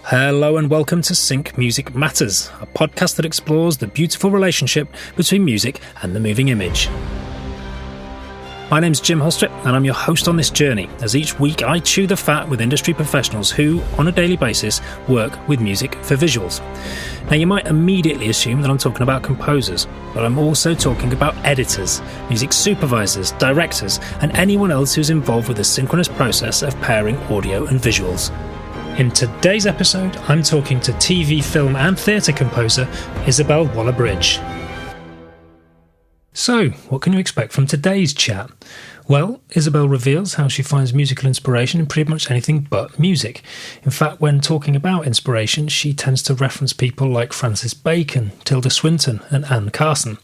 Hello and welcome to Sync Music Matters, a podcast that explores the beautiful relationship between music and the moving image. My name's Jim Holstrip and I'm your host on this journey, as each week I chew the fat with industry professionals who, on a daily basis, work with music for visuals. Now you might immediately assume that I'm talking about composers, but I'm also talking about editors, music supervisors, directors, and anyone else who's involved with the synchronous process of pairing audio and visuals. In today's episode, I'm talking to TV, film and theatre composer Isobel Waller-Bridge. So, what can you expect from today's chat? Well, Isobel reveals how she finds musical inspiration in pretty much anything but music. In fact, when talking about inspiration, she tends to reference people like Francis Bacon, Tilda Swinton and Carson.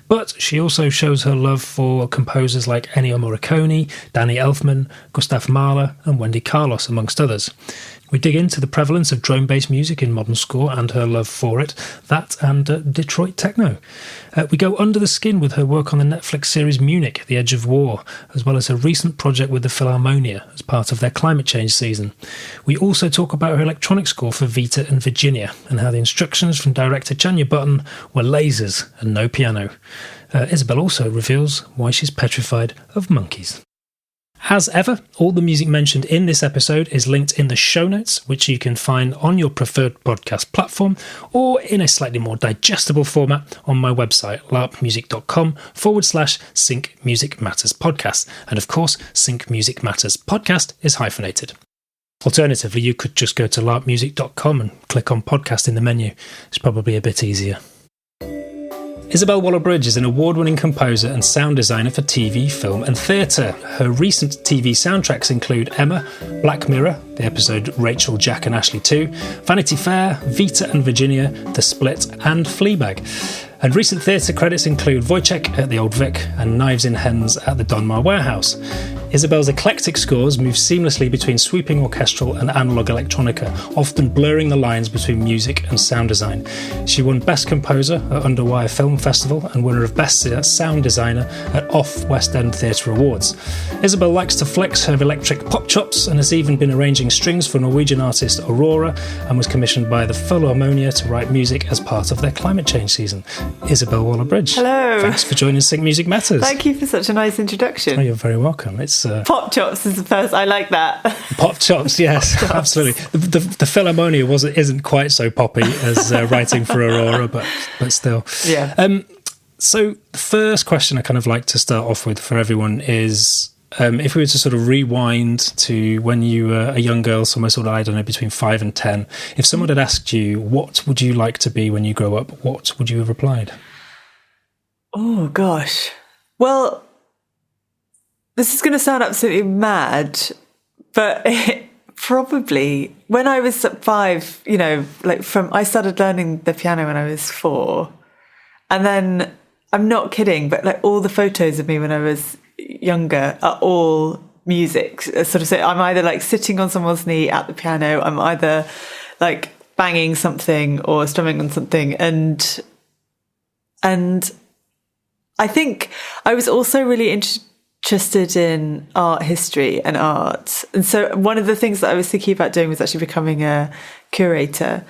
But she also shows her love for composers like Ennio Moriccone, Danny Elfman, Gustav Mahler and Wendy, amongst others. We dig into the prevalence of drone-based music in modern score and her love for it, that and Detroit Techno. We go under the skin with her work on the Netflix series Munich, The Edge of War, as well as her recent project with the Philharmonia as part of their climate change season. We also talk about her electronic score for Vita and Virginia, and how the instructions from director Chanya Button were lasers and no piano. Isobel also reveals why she's petrified of monkeys. As ever, all the music mentioned in this episode is linked in the show notes, which you can find on your preferred podcast platform or in a slightly more digestible format on my website, larpmusic.com/Sync Music Matters Podcast. And of course, Sync Music Matters Podcast is hyphenated. Alternatively, you could just go to larpmusic.com and click on podcast in the menu. It's probably a bit easier. Isobel Waller-Bridge is an award-winning composer and sound designer for TV, film and theatre. Her recent TV soundtracks include Emma, Black Mirror, the episode Rachel, Jack and Ashley 2, Vanity Fair, Vita and Virginia, The Split and Fleabag. And recent theatre credits include Wojciech at the Old Vic and Knives in Hens at the Donmar Warehouse. Isobel's eclectic scores move seamlessly between sweeping orchestral and analogue electronica, often blurring the lines between music and sound design. She won Best Composer at Underwire Film Festival and winner of Best Sound Designer at Off West End Theatre Awards. Isobel likes to flex her electric pop chops and has even been arranging strings for Norwegian artist Aurora and was commissioned by the Philharmonia to write music as part of their climate change season. Isobel Waller-Bridge. Hello. Thanks for joining Sync Music Matters. Thank you for such a nice introduction. Oh, you're very welcome. It's pop chops is the first. I like that. Pop chops, yes, pop chops. Absolutely. The Philharmonia isn't quite so poppy as writing for Aurora, but still. Yeah. So the first question I kind of like to start off with for everyone is, if we were to sort of rewind to when you were a young girl, somewhere sort of, I don't know, between 5 and 10, if someone had asked you, what would you like to be when you grow up, what would you have replied? Oh, gosh. Well, this is going to sound absolutely mad, but probably when I was 5, I started learning the piano when I was 4. And then, I'm not kidding, but like all the photos of me when I was younger are all music. I'm either like sitting on someone's knee at the piano, I'm either like banging something or strumming on something, and I think I was also really interested in art history and art, and so one of the things that I was thinking about doing was actually becoming a curator,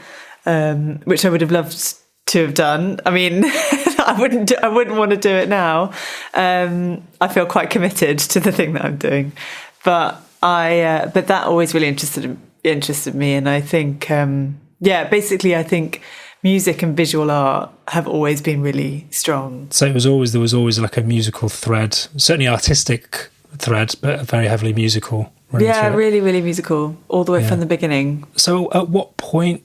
which I would have loved to have done. I mean, I wouldn't want to do it now. I feel quite committed to the thing that I'm doing, but that always really interested me. And I think, basically I think music and visual art have always been really strong. So there was always like a musical thread, certainly artistic thread, but very heavily musical. Yeah, really, really musical all the way from the beginning. So at what point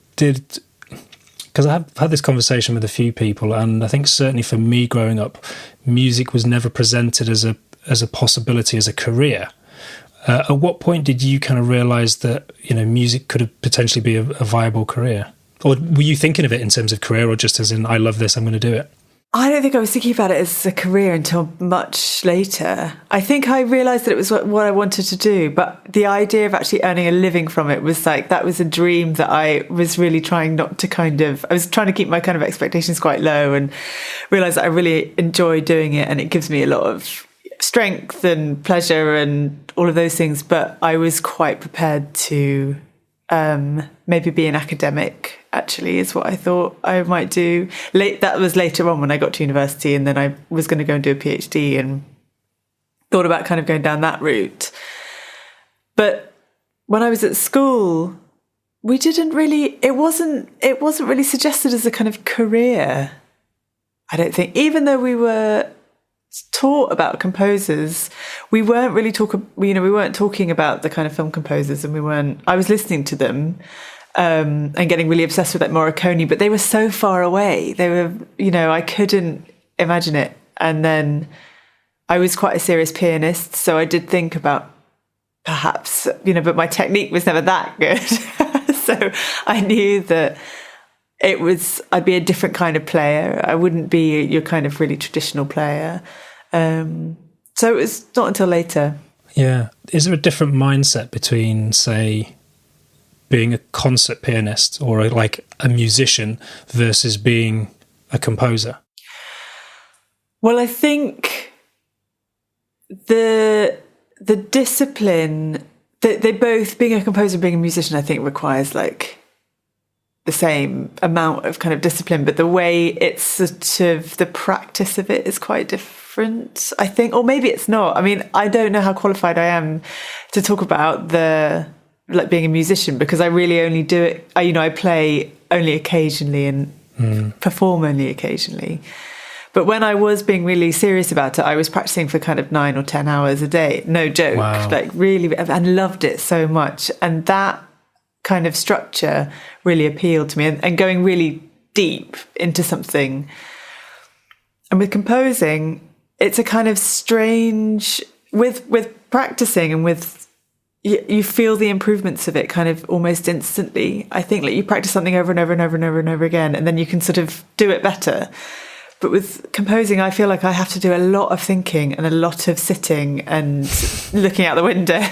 because I've had this conversation with a few people, and I think certainly for me growing up, music was never presented as a possibility, as a career. At what point did you kind of realise that, music could have potentially be a viable career? Or were you thinking of it in terms of career, or just as in, I love this, I'm going to do it? I don't think I was thinking about it as a career until much later. I think I realised that it was what I wanted to do, but the idea of actually earning a living from it was like, that was a dream that I was really trying not to I was trying to keep my kind of expectations quite low and realise that I really enjoy doing it and it gives me a lot of strength and pleasure and all of those things. But I was quite prepared to maybe be an academic, actually, is what I thought I might do. That was later on when I got to university, and then I was going to go and do a PhD and thought about kind of going down that route. But when I was at school, it wasn't really suggested as a kind of career, I don't think. Even though we were taught about composers, we weren't talking about the kind of film composers, and I was listening to them and getting really obsessed with like Morricone, but they were so far away. They were, I couldn't imagine it. And then I was quite a serious pianist, so I did think about perhaps, but my technique was never that good. So I knew that I'd be a different kind of player. I wouldn't be your kind of really traditional player. So it was not until later. Yeah. Is there a different mindset between, say, being a concert pianist or like a musician versus being a composer? Well, I think the discipline, they both, being a composer and being a musician, I think requires like the same amount of kind of discipline, but the way it's sort of, the practice of it is quite different, I think. Or maybe it's not. I mean, I don't know how qualified I am to talk about being a musician, because I really only do it, I play only occasionally and perform only occasionally. But when I was being really serious about it, I was practicing for kind of 9 or 10 hours a day. No joke. Wow. Like really, and loved it so much. And that kind of structure really appealed to me, and going really deep into something. And with composing, it's a kind of strange, with practicing and with, you feel the improvements of it kind of almost instantly. I think like you practice something over and over and over and over and over again, and then you can sort of do it better. But with composing, I feel like I have to do a lot of thinking and a lot of sitting and looking out the window.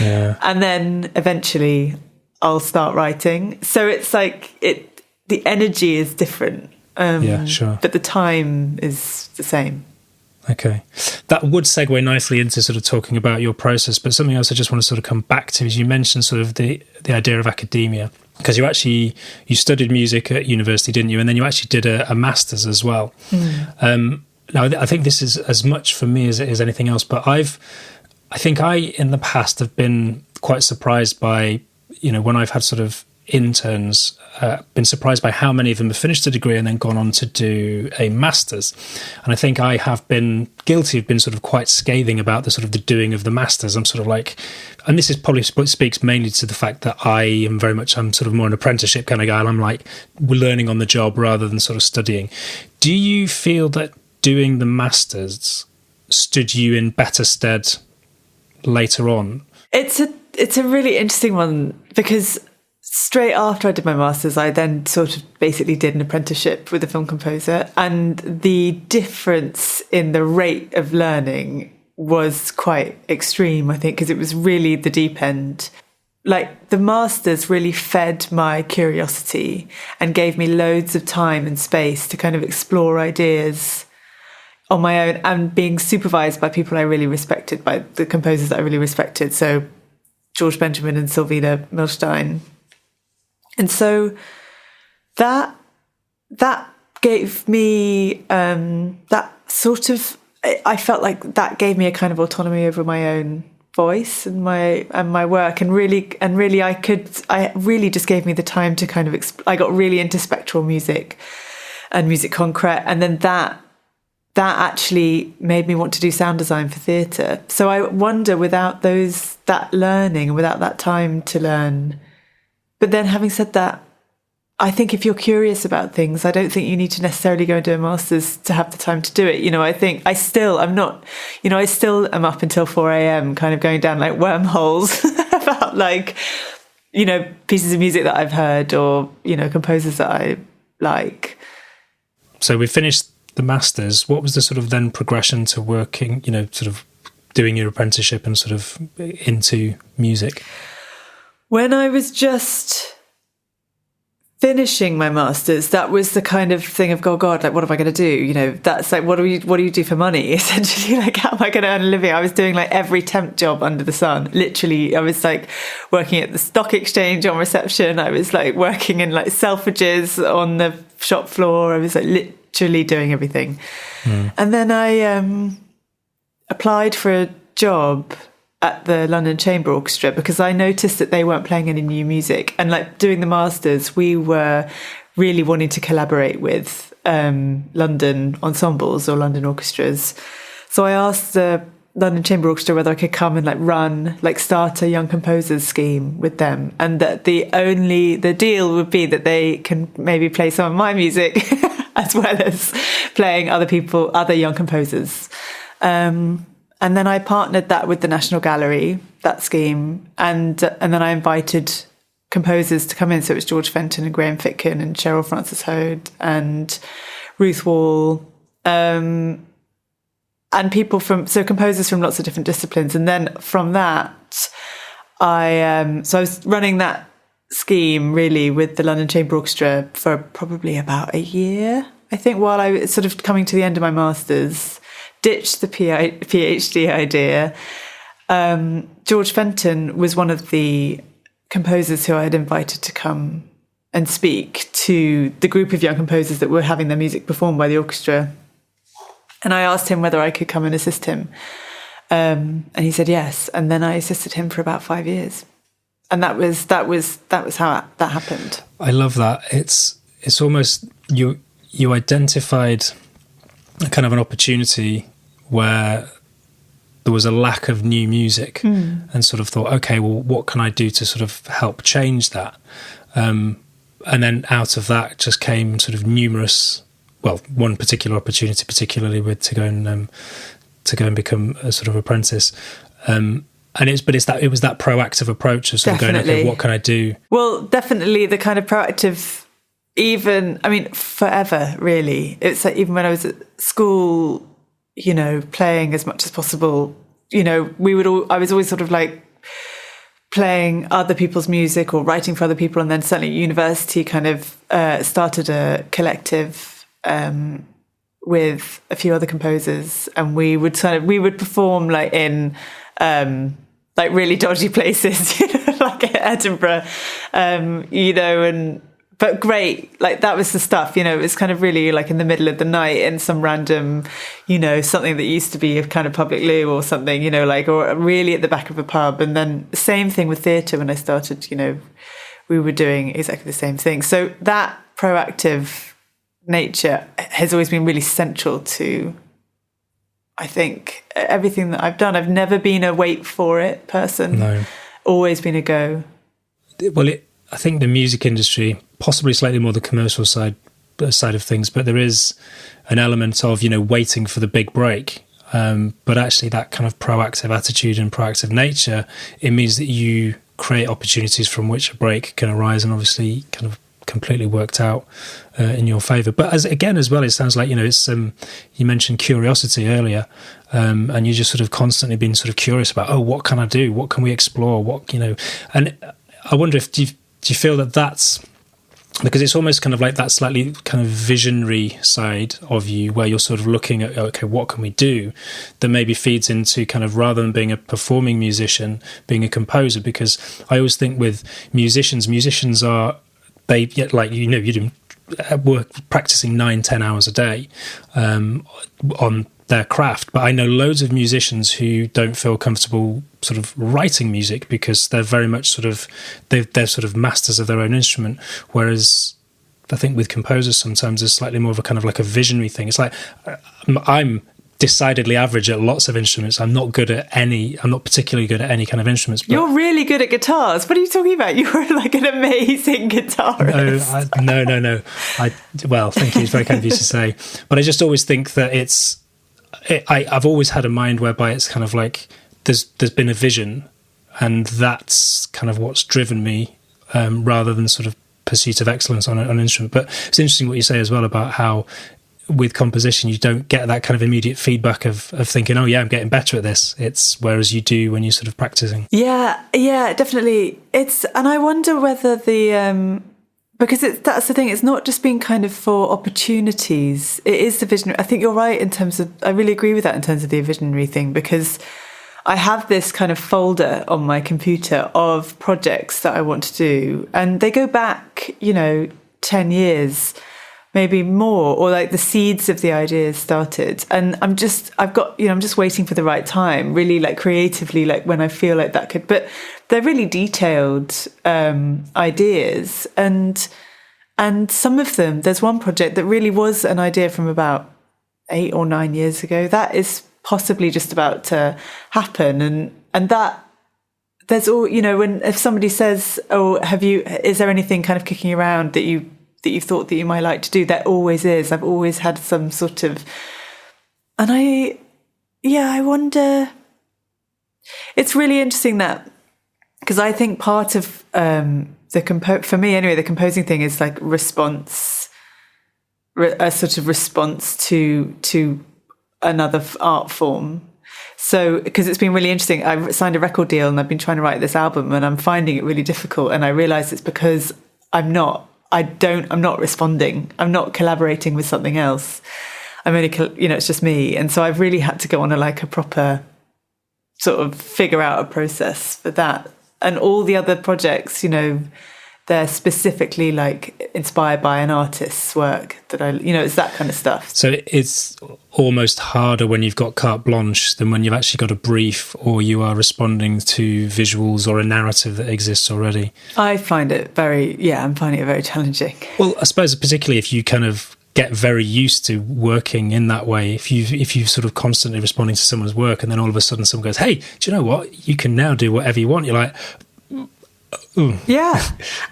Yeah. And then eventually I'll start writing. So it's like the energy is different. Yeah, sure. But the time is the same. Okay. That would segue nicely into sort of talking about your process, but something else I just want to sort of come back to is you mentioned sort of the idea of academia, because you studied music at university, didn't you? And then you actually did a master's as well. Now, I think this is as much for me as it is anything else, but I think in the past have been quite surprised by, when I've had sort of interns, been surprised by how many of them have finished a degree and then gone on to do a master's. And I think I have been guilty of being sort of quite scathing about the sort of the doing of the master's. I'm sort of like, and this is probably speaks mainly to the fact that I'm sort of more an apprenticeship kind of guy, and I'm like, we're learning on the job rather than sort of studying. Do you feel that doing the master's stood you in better stead later on? It's a really interesting one, because straight after I did my master's, I then sort of basically did an apprenticeship with a film composer, and the difference in the rate of learning was quite extreme, I think, because it was really the deep end. Like, the master's really fed my curiosity and gave me loads of time and space to kind of explore ideas on my own, and being supervised by people I really respected, by the composers that I really respected. So George Benjamin and Sylvina Milstein. And so that gave me that sort of, I felt like that gave me a kind of autonomy over my own voice and my work, and really I really just gave me the time to kind of I got really into spectral music and music concrete, and then that actually made me want to do sound design for theatre. So I wonder, without that learning and without that time to learn. But then, having said that, I think if you're curious about things, I don't think you need to necessarily go and do a master's to have the time to do it. I think I still am up until 4 a.m. kind of going down like wormholes about like, pieces of music that I've heard, or, composers that I like. So we finished the master's. What was the sort of then progression to working, sort of doing your apprenticeship and sort of into music? When I was just finishing my masters, that was the kind of thing of, oh God, like, what am I going to do? You know, that's like, what do you do for money? Essentially, like, how am I going to earn a living? I was doing like every temp job under the sun. Literally, I was like working at the stock exchange on reception. I was like working in like Selfridges on the shop floor. I was like literally doing everything. And then I applied for a job at the London Chamber Orchestra because I noticed that they weren't playing any new music. And like doing the masters, we were really wanting to collaborate with London ensembles or London orchestras. So I asked the London Chamber Orchestra whether I could come and start a young composers scheme with them, and that the deal would be that they can maybe play some of my music as well as playing other young composers. And then I partnered that with the National Gallery, that scheme. And then I invited composers to come in. So it was George Fenton and Graham Fitkin and Cheryl Frances Hode and Ruth Wall, and composers from lots of different disciplines. And then from that, I was running that scheme really with the London Chamber Orchestra for probably about a year, I think, while I was sort of coming to the end of my masters. Ditched the PhD idea. George Fenton was one of the composers who I had invited to come and speak to the group of young composers that were having their music performed by the orchestra. And I asked him whether I could come and assist him. And he said yes. And then I assisted him for about 5 years. And that was how that happened. I love that. It's almost you identified a kind of an opportunity where there was a lack of new music, and sort of thought, okay, well, what can I do to sort of help change that? And then out of that just came sort of one particular opportunity, particularly to go and become a sort of apprentice. And it was that proactive approach of sort of going, okay, what can I do? Well, definitely the kind of proactive, forever, really. It's like even when I was at school, you know, playing as much as possible, you know, I was always sort of like playing other people's music or writing for other people. And then certainly at university kind of started a collective with a few other composers, and we would perform like in like really dodgy places, you know, like at Edinburgh, you know, but great, like that was the stuff, you know, it was kind of really like in the middle of the night in some random, you know, something that used to be a kind of public loo or something, you know, like, or really at the back of a pub. And then same thing with theatre when I started, you know, we were doing exactly the same thing. So that proactive nature has always been really central to, I think, everything that I've done. I've never been a wait for it person. No. Always been a go. Well, I think the music industry, possibly slightly more the commercial side of things, but there is an element of, you know, waiting for the big break. But actually that kind of proactive attitude and proactive nature, it means that you create opportunities from which a break can arise, and obviously kind of completely worked out in your favour. But as well, it sounds like, you know, it's you mentioned curiosity earlier, and you just sort of constantly been sort of curious about, oh, what can I do? What can we explore? What, you know, and I wonder if do you feel that that's because it's almost kind of like that slightly kind of visionary side of you where you're sort of looking at, okay, what can we do, that maybe feeds into kind of, rather than being a performing musician, being a composer? Because I always think with musicians are, they get, like, you know, you do work practicing 9-10 hours a day on their craft, but I know loads of musicians who don't feel comfortable sort of writing music because they're very much sort of they're sort of masters of their own instrument, whereas I think with composers sometimes it's slightly more of a kind of like a visionary thing. It's like I'm decidedly average at lots of instruments. I'm not particularly good at any kind of instruments. But you're really good at guitars. What are you talking about? You were like an amazing guitarist. No. Well, thank you. It's very kind of you to say. But I just always think that I've always had a mind whereby it's kind of like there's been a vision, and that's kind of what's driven me, rather than sort of pursuit of excellence on an instrument. But it's interesting what you say as well about how with composition you don't get that kind of immediate feedback of thinking, oh yeah, I'm getting better at this. It's whereas you do when you're sort of practicing. Yeah, definitely. And I wonder whether because that's the thing. It's not just being kind of for opportunities. It is the visionary. I think you're right in terms of, I really agree with that in terms of the visionary thing, because I have this kind of folder on my computer of projects that I want to do. And they go back, 10 years, maybe more, or like the seeds of the ideas started. And I'm just waiting for the right time, really, like creatively, like when I feel like that could, but they're really detailed ideas. And some of them, there's one project that really was an idea from about 8 or 9 years ago. That is possibly just about to happen. And that there's all, if somebody says, oh, is there anything kind of kicking around that you thought that you might like to do? There always is. I've always had some sort of, and I wonder, it's really interesting that, because I think part of for me anyway, the composing thing is like a sort of response to another art form. So, because it's been really interesting, I signed a record deal and I've been trying to write this album and I'm finding it really difficult. And I realize it's because I'm not responding. I'm not collaborating with something else. I'm only, it's just me. And so I've really had to go on a proper sort of figure out a process for that. And all the other projects, they're specifically like inspired by an artist's work that it's that kind of stuff. So it's almost harder when you've got carte blanche than when you've actually got a brief or you are responding to visuals or a narrative that exists already. I'm finding it very challenging. Well, I suppose particularly if you kind of get very used to working in that way, if you sort of constantly responding to someone's work and then all of a sudden someone goes, hey, do you know what? You can now do whatever you want. You're like, ooh. Yeah.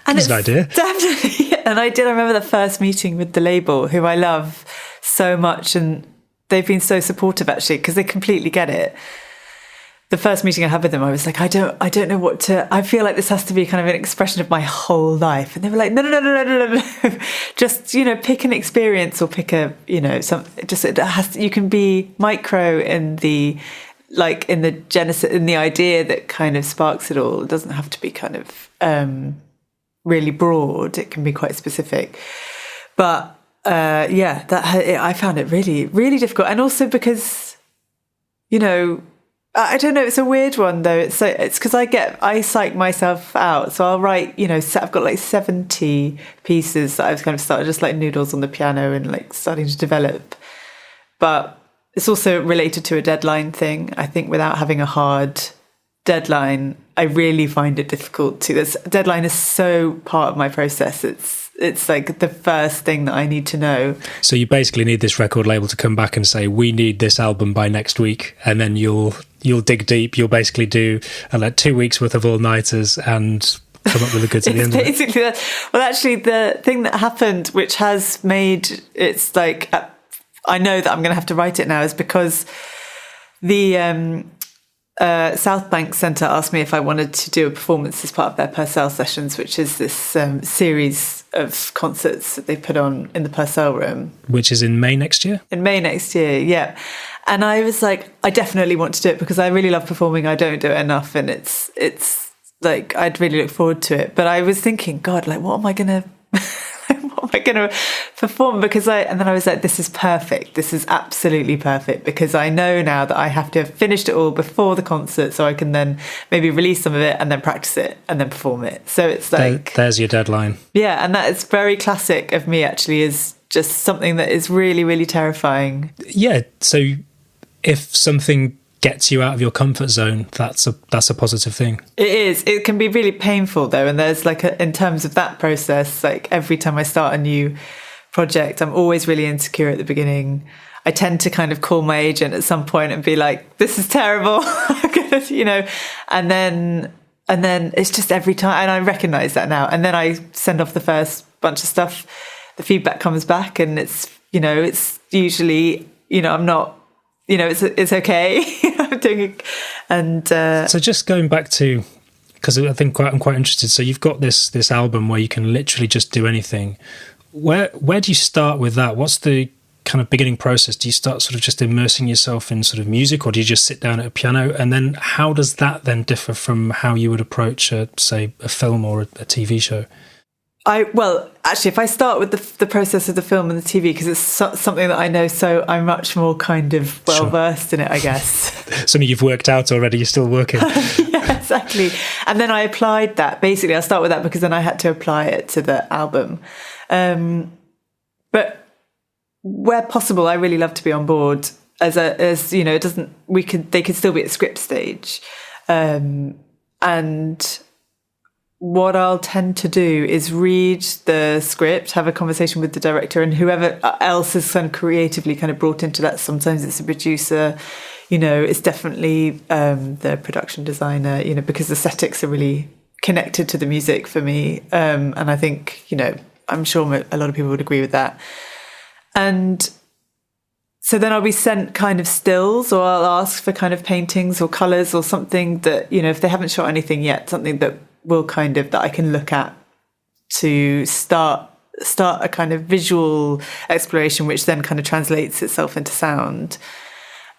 And it's an idea. Definitely. And I remember the first meeting with the label, who I love so much. And they've been so supportive actually, because they completely get it. The first meeting I had with them, I was like, I don't know what to, I feel like this has to be kind of an expression of my whole life. And they were like, no. Just, pick an experience or pick a, you can be micro in the genesis, in the idea that kind of sparks it all. It doesn't have to be kind of really broad. It can be quite specific. But I found it really, really difficult. And also because, I don't know, it's a weird one though. It's because I psych myself out. So I'll write, I've got like 70 pieces that I've kind of started just like noodles on the piano and like starting to develop. But it's also related to a deadline thing. I think without having a hard deadline, I really find it difficult to. This deadline is so part of my process. It's like the first thing that I need to know. So you basically need this record label to come back and say, we need this album by next week, and then you'll dig deep. You'll basically do 2 weeks worth of all-nighters and come up with the goods at the end of it. Basically that. Well, actually, the thing that happened, which has made it's like I know that I'm going to have to write it now, is because the South Bank Centre asked me if I wanted to do a performance as part of their Purcell Sessions, which is this series of concerts that they put on in the Purcell Room. Which is in May next year? In May next year, yeah. And I was like, I definitely want to do it because I really love performing. I don't do it enough, and it's like I'd really look forward to it. But I was thinking, God, like, what am I going to perform? And then I was like, this is perfect. This is absolutely perfect, because I know now that I have to have finished it all before the concert, so I can then maybe release some of it and then practice it and then perform it. So it's like, there's your deadline. Yeah. And that is very classic of me, actually, is just something that is really, really terrifying. Yeah. So if something gets you out of your comfort zone, that's a positive thing. It is. It can be really painful though, and there's in terms of that process, like every time I start a new project, I'm always really insecure at the beginning. I tend to kind of call my agent at some point and be like, this is terrible, and then it's just every time, and I recognize that now, and then I send off the first bunch of stuff, the feedback comes back, and it's usually, I'm not, it's okay. I'm doing it. And so just going back to, because I think I'm quite interested. So you've got this album where you can literally just do anything. Where do you start with that? What's the kind of beginning process? Do you start sort of just immersing yourself in sort of music, or do you just sit down at a piano? And then how does that then differ from how you would approach, say, a film or a TV show? Actually, if I start with the process of the film and the TV, because it's something that I know, so I'm much more kind of well-versed in it, I guess. Something you've worked out already, you're still working. Yeah, exactly. And then I applied that. Basically, I'll start with that because then I had to apply it to the album. But where possible, I really love to be on board as it doesn't, they could still be at script stage. And what I'll tend to do is read the script, have a conversation with the director and whoever else is kind of creatively kind of brought into that. Sometimes it's a producer, it's definitely the production designer, because the aesthetics are really connected to the music for me. And I think, I'm sure a lot of people would agree with that. And so then I'll be sent kind of stills, or I'll ask for kind of paintings or colours or something that, if they haven't shot anything yet, something that will that I can look at to start a kind of visual exploration, which then kind of translates itself into sound.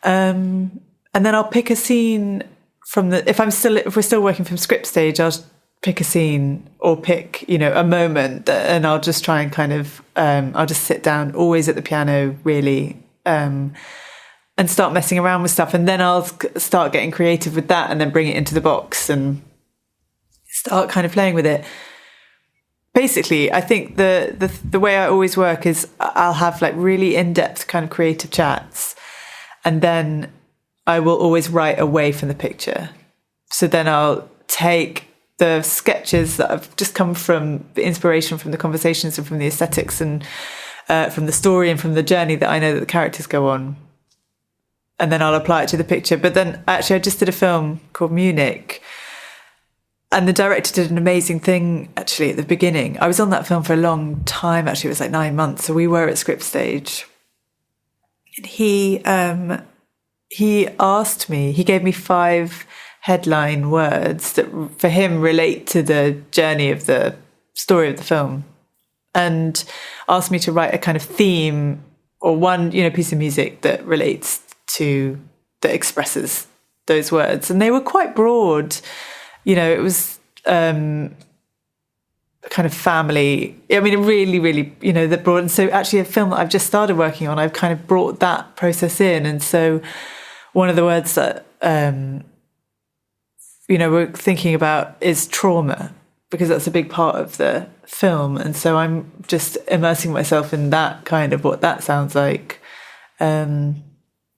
And then I'll pick a scene from if we're still working from script stage, I'll pick a scene or pick, a moment, and I'll just try and kind of, I'll just sit down always at the piano really, and start messing around with stuff. And then I'll start getting creative with that and then bring it into the box and start kind of playing with it. Basically, I think the way I always work is I'll have like really in-depth kind of creative chats, and then I will always write away from the picture. So then I'll take the sketches that have just come from the inspiration from the conversations and from the aesthetics and from the story and from the journey that I know that the characters go on, and then I'll apply it to the picture. But then actually I just did a film called Munich, and the director did an amazing thing actually at the beginning. I was on that film for a long time, actually. It was like 9 months. So we were at script stage. And he asked me, he gave me 5 headline words that for him relate to the journey of the story of the film, and asked me to write a kind of theme or one, piece of music that that expresses those words. And they were quite broad. It was kind of family. I mean, really, really, the broad. And so actually a film that I've just started working on, I've kind of brought that process in. And so one of the words that, we're thinking about is trauma, because that's a big part of the film. And so I'm just immersing myself in that kind of what that sounds like. So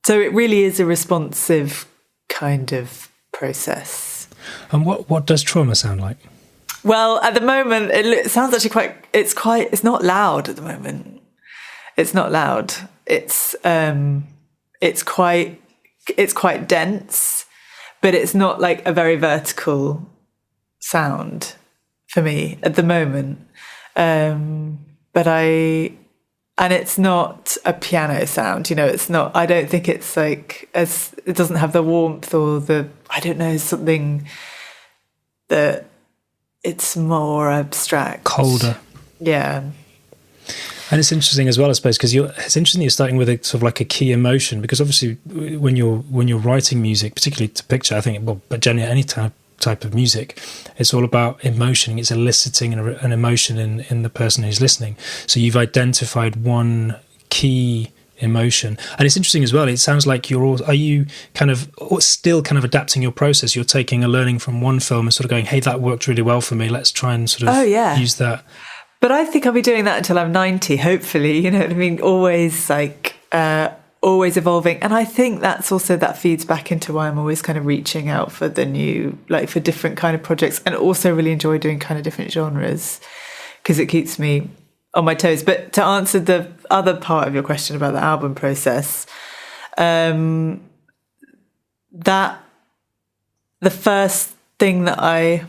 it really is a responsive kind of process. And what does trauma sound like? Well, at the moment, it sounds actually it's not loud at the moment. It's not loud. It's quite dense, but it's not like a very vertical sound for me at the moment. And it's not a piano sound, it's not, I don't think it's like, it doesn't have the warmth or something that it's more abstract. Colder. Yeah. And it's interesting as well, I suppose, because it's interesting you're starting with a sort of like a key emotion, because obviously when you're writing music, particularly to picture, I think, but generally any type of music, it's all about emotion. It's eliciting an emotion in the person who's listening. So you've identified one key emotion, and it's interesting as well. It sounds like are you kind of still kind of adapting your process? You're taking a learning from one film and sort of going, hey, that worked really well for me, let's try and sort of use that. But I think I'll be doing that until I'm 90, hopefully. You know what I mean? Always always evolving. And I think that's also, that feeds back into why I'm always kind of reaching out for the new, like for different kind of projects, and also really enjoy doing kind of different genres, because it keeps me on my toes. But to answer the other part of your question about the album process, the first thing that I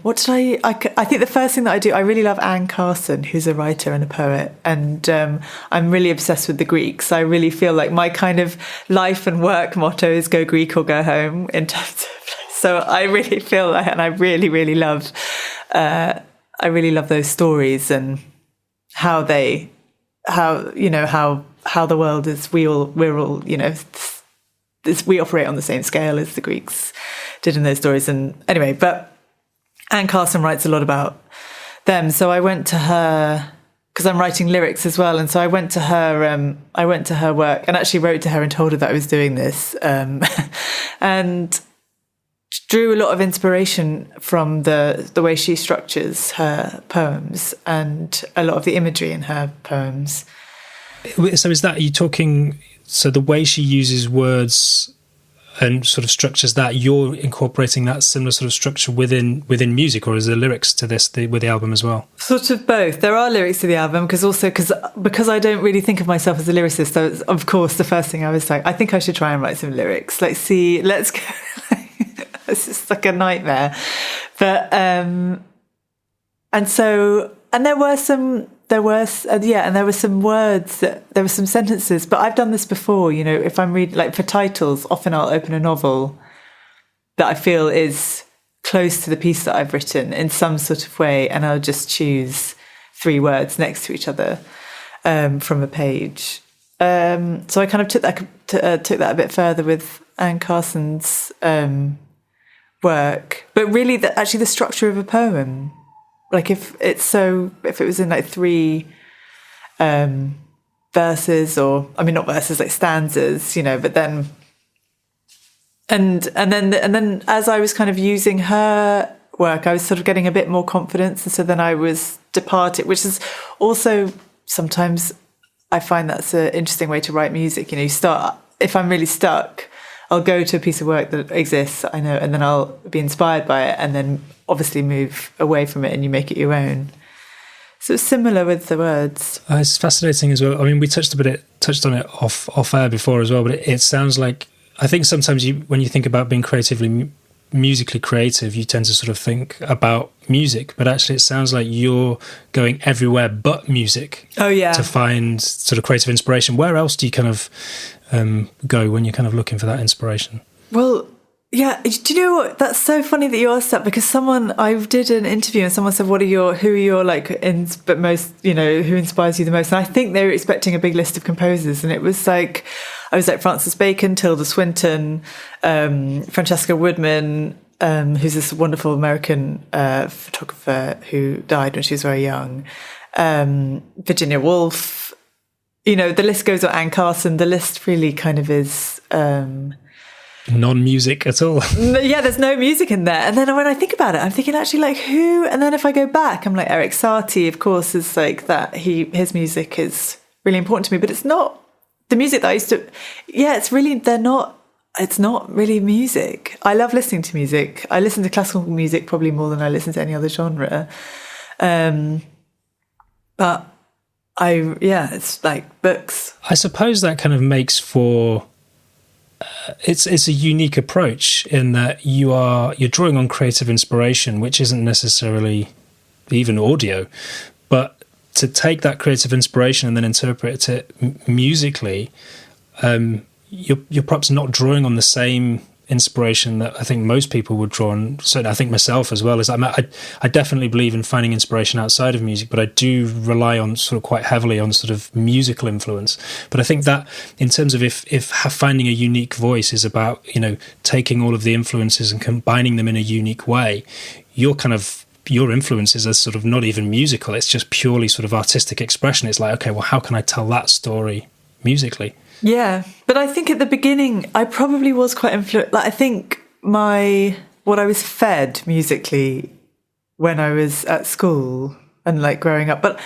think the first thing that I do, I really love Carson, who's a writer and a poet, and I'm really obsessed with the Greeks. I really feel like my kind of life and work motto is go Greek or go home, in terms of, so I really feel like, and I really, really love those stories and how the world is, we're all, we operate on the same scale as the Greeks did in those stories. And anyway, Carson writes a lot about them. So I went to her because I'm writing lyrics as well, and so I went to her. I went to her work and actually wrote to her and told her that I was doing this, and drew a lot of inspiration from the way she structures her poems and a lot of the imagery in her poems. So is that, are you talking, so the way she uses words and sort of structures that, you're incorporating that similar sort of structure within music, or is there lyrics to this with the album as well? Sort of both. There are lyrics to the album because I don't really think of myself as a lyricist. So of course, the first thing I was like, I think I should try and write some lyrics. Let's go. It's just like a nightmare. But and there were some words, there were some sentences, but I've done this before, if I'm reading, like for titles, often I'll open a novel that I feel is close to the piece that I've written in some sort of way, and I'll just choose 3 words next to each other from a page. So I kind of took that a bit further with Anne Carson's work, but really actually the structure of a poem. Like if it was in like 3 verses, or I mean not verses, like stanzas, but then and then as I was kind of using her work, I was sort of getting a bit more confidence, and so then I was departed, which is also sometimes I find that's an interesting way to write music. You start, if I'm really stuck, I'll go to a piece of work that exists, I know, and then I'll be inspired by it, and then obviously move away from it and you make it your own. So it's similar with the words. It's fascinating as well. I mean, we touched on it off air before as well, but it sounds like, I think sometimes when you think about being musically creative, you tend to sort of think about music, but actually it sounds like you're going everywhere but music. Oh yeah. To find sort of creative inspiration. Where else do you kind of go when you're kind of looking for that inspiration? Well, yeah, do you know what? That's so funny that you asked that, because I did an interview and someone said, who are your like, but most, who inspires you the most? And I think they were expecting a big list of composers, and it was like, I was like Francis Bacon, Tilda Swinton, Francesca Woodman, who's this wonderful American photographer who died when she was very young, Virginia Woolf, the list goes on, Anne Carson, the list really kind of is... non-music at all. Yeah, there's no music in there. And then when I think about it, I'm thinking actually like who? And then if I go back, I'm like Eric Satie, of course, is like that. His music is really important to me, but it's not the music that I used to. Yeah, it's not really music. I love listening to music. I listen to classical music probably more than I listen to any other genre. But it's like books. I suppose that kind of makes for. It's a unique approach in that you're drawing on creative inspiration, which isn't necessarily even audio, but to take that creative inspiration and then interpret it musically, you're perhaps not drawing on the same inspiration that I think most people would draw on. Certainly, I think myself as well. I definitely believe in finding inspiration outside of music, but I do rely on sort of quite heavily on sort of musical influence. But I think that in terms of if finding a unique voice is about taking all of the influences and combining them in a unique way, your influences are sort of not even musical. It's just purely sort of artistic expression. It's like, okay, well, how can I tell that story musically? Yeah, but I think at the beginning I probably was quite influenced. Like I think what I was fed musically when I was at school and like growing up, but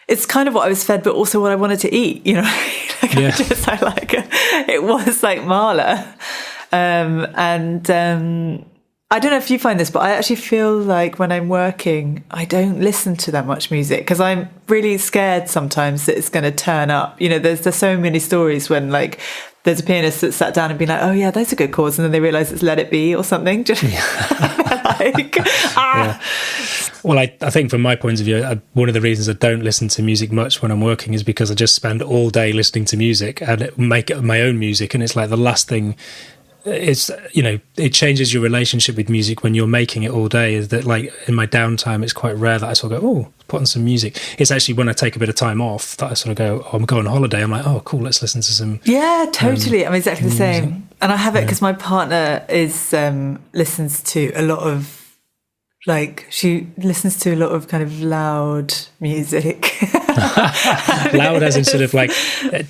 it's kind of what I was fed, but also what I wanted to eat. It was like Mahler, and I don't know if you find this, but I actually feel like when I'm working, I don't listen to that much music because I'm really scared sometimes that it's going to turn up. There's so many stories when like there's a pianist that sat down and been like, oh yeah, those are good chords, and then they realise it's Let It Be or something. Yeah. Well, I think from my point of view, one of the reasons I don't listen to music much when I'm working is because I just spend all day listening to music and make my own music, and it's like the last thing. It's it changes your relationship with music when you're making it all day. Is that like in my downtime, it's quite rare that I sort of go, put on some music. It's actually when I take a bit of time off that I sort of go, I'm going on holiday. I'm like, cool, let's listen to some. Yeah, totally. I'm exactly the same, and I have it because my partner is listens to a lot of like she listens to a lot of kind of loud music. Loud as in sort of like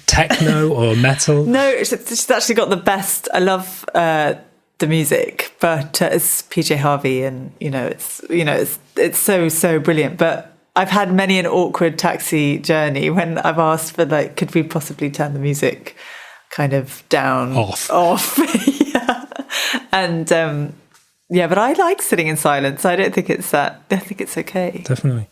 techno or metal? No, she's actually got the best. I love the music, but it's PJ Harvey, and it's so brilliant. But I've had many an awkward taxi journey when I've asked for, like, could we possibly turn the music kind of down, off, yeah, and but I like sitting in silence. I don't think it's that. I think it's okay. Definitely.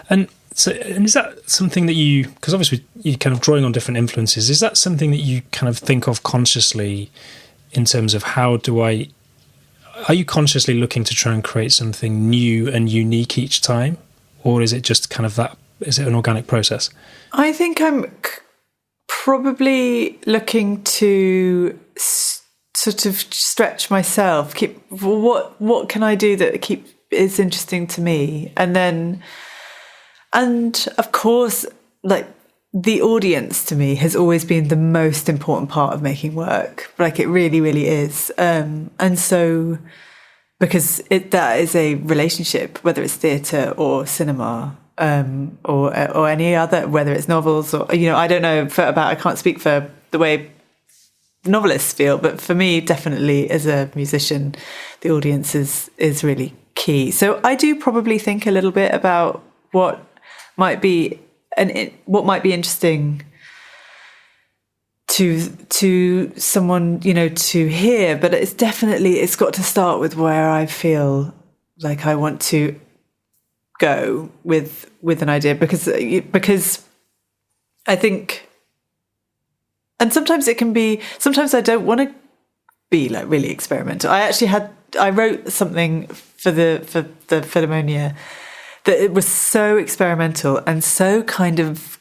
And is that something that you, because obviously you're kind of drawing on different influences, is that something that you kind of think of consciously in terms of are you consciously looking to try and create something new and unique each time? Or is it just kind of is it an organic process? I think I'm probably looking to sort of stretch myself, what can I do that is interesting to me? And of course, like, the audience to me has always been the most important part of making work. Like, it really, really is. And so, because that is a relationship, whether it's theatre or cinema, or any other, whether it's novels or, I don't know I can't speak for the way novelists feel, but for me, definitely as a musician, the audience is really key. So I do probably think a little bit about what might be interesting to someone, to hear, but it's got to start with where I feel like I want to go with an idea, because I think, and sometimes I don't want to be like really experimental. I wrote something for the Philharmonia that it was so experimental and so kind of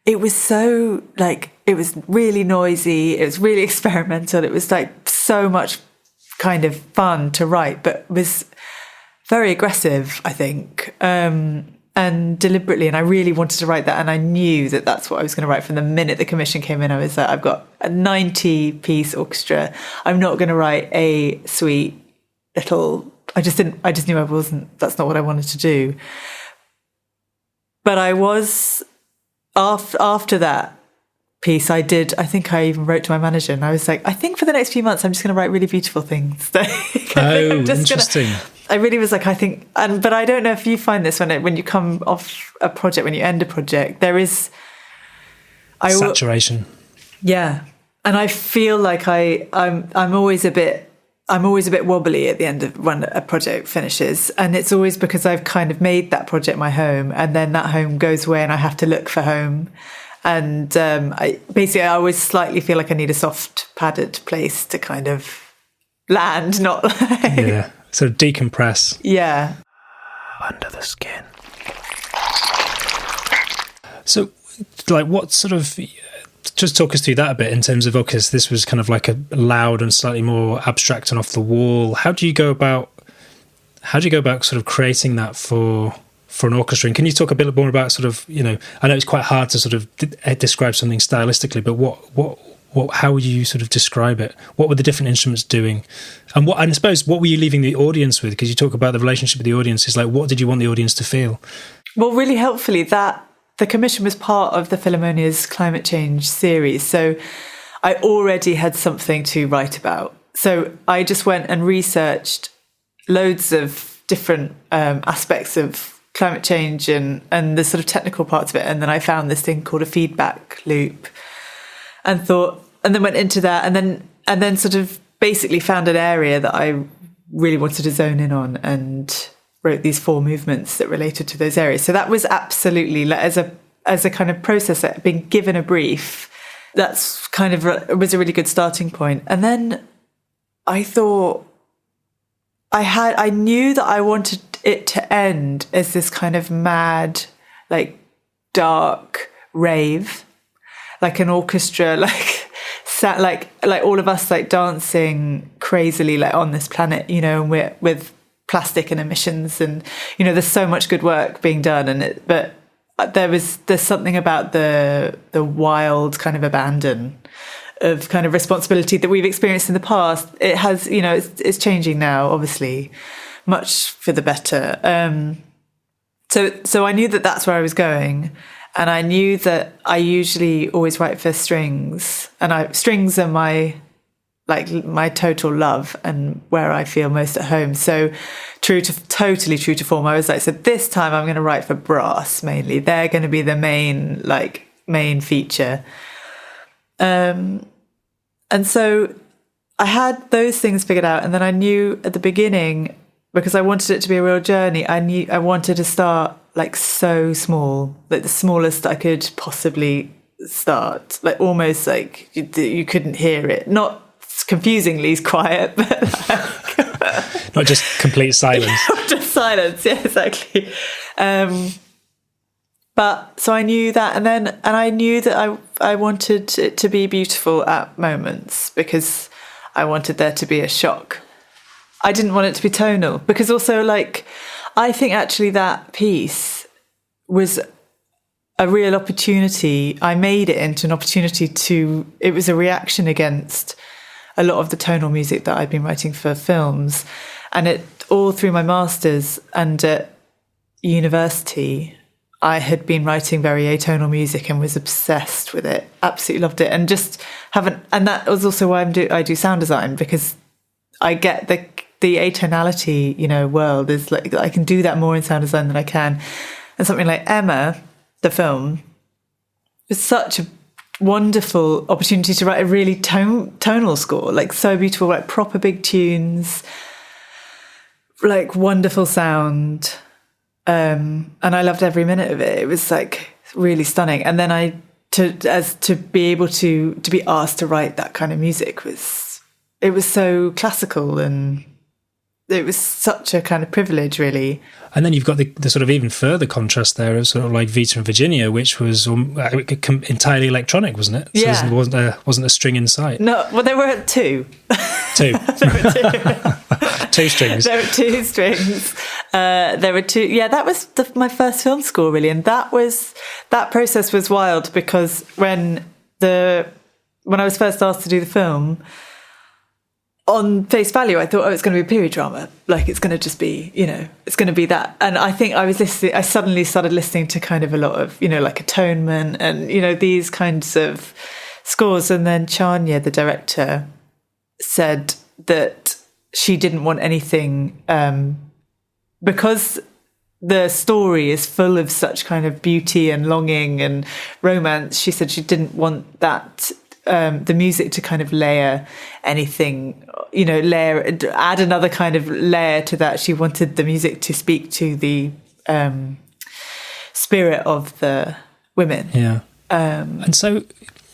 it was so, like, it was really noisy, it was really experimental, it was like so much kind of fun to write, but was very aggressive, I think, and deliberately, and I really wanted to write that, and I knew that that's what I was going to write from the minute the commission came in. I was like, I've got a 90-piece orchestra, I'm not going to write a sweet little, I just knew that's not what I wanted to do. But I was, after that piece, I think I even wrote to my manager, and I was like, I think for the next few months I'm just going to write really beautiful things. Interesting. I really was like, I think, but I don't know if you find this when you come off a project, when you end a project, there is saturation. Yeah, and I feel like I'm always a bit wobbly at the end of when a project finishes, and it's always because I've kind of made that project my home, and then that home goes away and I have to look for home. And I always slightly feel like I need a soft padded place to kind of land, not like... Yeah, sort of decompress. Yeah. Under the skin. So, like, what sort of... Just talk us through that a bit in terms of, because this was kind of like a loud and slightly more abstract and off the wall. How do you go about sort of creating that for an orchestra? And can you talk a bit more about sort of, I know it's quite hard to sort of describe something stylistically, but how would you sort of describe it? What were the different instruments doing? And I suppose, what were you leaving the audience with? Because you talk about the relationship with the audience. Is like, what did you want the audience to feel? Well, really helpfully, the commission was part of the Philharmonia's climate change series. So I already had something to write about. So I just went and researched loads of different aspects of climate change and the sort of technical parts of it. And then I found this thing called a feedback loop and then went into that and then sort of basically found an area that I really wanted to zone in on and wrote these 4 movements that related to those areas. So that was absolutely, as a kind of process, being given a brief, that's kind of was a really good starting point. And then I thought I knew that I wanted it to end as this kind of mad, like, dark rave, like an orchestra, like all of us like dancing crazily, like on this planet, with plastic and emissions, and there's so much good work being done, but there's something about the wild kind of abandon of kind of responsibility that we've experienced in the past. It has, it's changing now, obviously, much for the better. So I knew that that's where I was going, and I knew that I usually always write for strings, and strings are my total love and where I feel most at home. So totally true to form, I was like, so this time I'm going to write for brass mainly. They're going to be the main feature. And so I had those things figured out, and then I knew at the beginning, because I wanted it to be a real journey, I wanted to start like so small, like the smallest I could possibly start, like almost like you couldn't hear it. Not confusingly quiet, but like not just complete silence. Not just silence, yeah, exactly. But so I knew that, and I knew that I wanted it to be beautiful at moments, because I wanted there to be a shock. I didn't want it to be tonal, because also, like, I think actually that piece was a real opportunity. I made it into an opportunity it was a reaction against a lot of the tonal music that I'd been writing for films. And it all through my master's and at university, I had been writing very atonal music and was obsessed with it. Absolutely loved it. And and that was also why I do sound design, because I get the atonality, world is like, I can do that more in sound design than I can. And something like Emma, the film, was such a wonderful opportunity to write a really tonal score, like so beautiful, like proper big tunes, like wonderful sound. And I loved every minute of it. It was like really stunning. And then to be able to be asked to write that kind of music was so classical, and it was such a kind of privilege, really. And then you've got the sort of even further contrast there of sort of like Vita and Virginia, which was entirely electronic, wasn't it? Yeah. So there wasn't a string in sight. No, well, there were two. Two. There were two. Two strings. There were two strings. There were two. Yeah, that was my first film score, really. And that process was wild, because when I was first asked to do the film, on face value, I thought, it's going to be a period drama. Like, it's going to just be, it's going to be that. And I think I suddenly started listening to kind of a lot of, like Atonement and, these kinds of scores. And then Chania, the director, said that she didn't want anything, because the story is full of such kind of beauty and longing and romance. She said she didn't want that, the music to kind of layer anything, add another kind of layer to that. She wanted the music to speak to the spirit of the women. Yeah. And so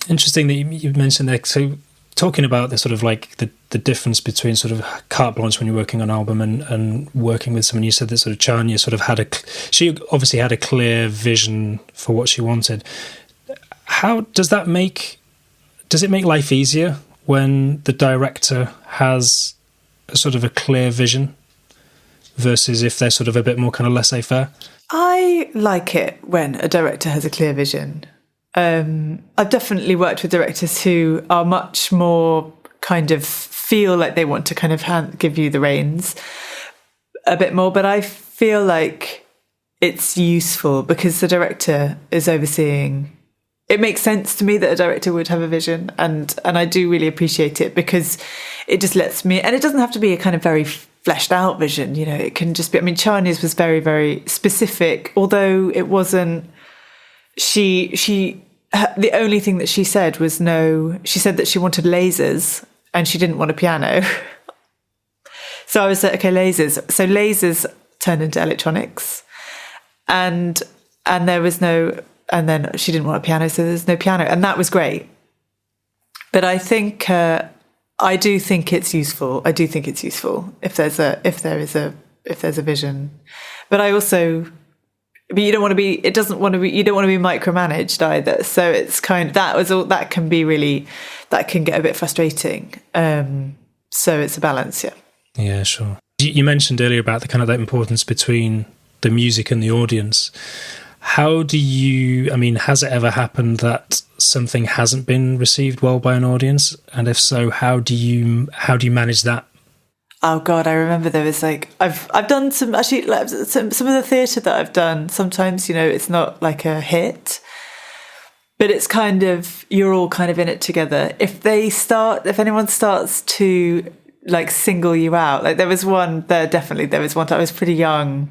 interesting that you mentioned there. So talking about the sort of like the difference between sort of carte blanche when you're working on an album and working with someone, you said that sort of Chania sort of she obviously had a clear vision for what she wanted. How does that does it make life easier when the director has a sort of a clear vision versus if they're sort of a bit more kind of laissez-faire? I like it when a director has a clear vision. I've definitely worked with directors who are much more kind of feel like they want to kind of give you the reins a bit more, but I feel like it's useful because the director is overseeing. It makes sense to me that a director would have a vision, and I do really appreciate it, because it just lets me, and it doesn't have to be a kind of very fleshed out vision, it can just be, Chania's was very, very specific, although it wasn't, the only thing that she said was she said that she wanted lasers and she didn't want a piano. So I was like, okay, lasers. So lasers turned into electronics, and there was no, and then she didn't want a piano, so there's no piano, and that was great. But I think I do think it's useful. I do think it's useful if there is a vision. But I also, you don't want to be micromanaged either. So it's kind of that can get a bit frustrating. So it's a balance, yeah. Yeah, sure. You mentioned earlier about the kind of that importance between the music and the audience. How do you, has it ever happened that something hasn't been received well by an audience? And if so, how do you manage that? Oh God, I remember there was like I've done some actually like, some of the theatre that I've done. Sometimes it's not like a hit, but it's kind of you're all kind of in it together. If anyone starts to like single you out, like there was one time I was pretty young.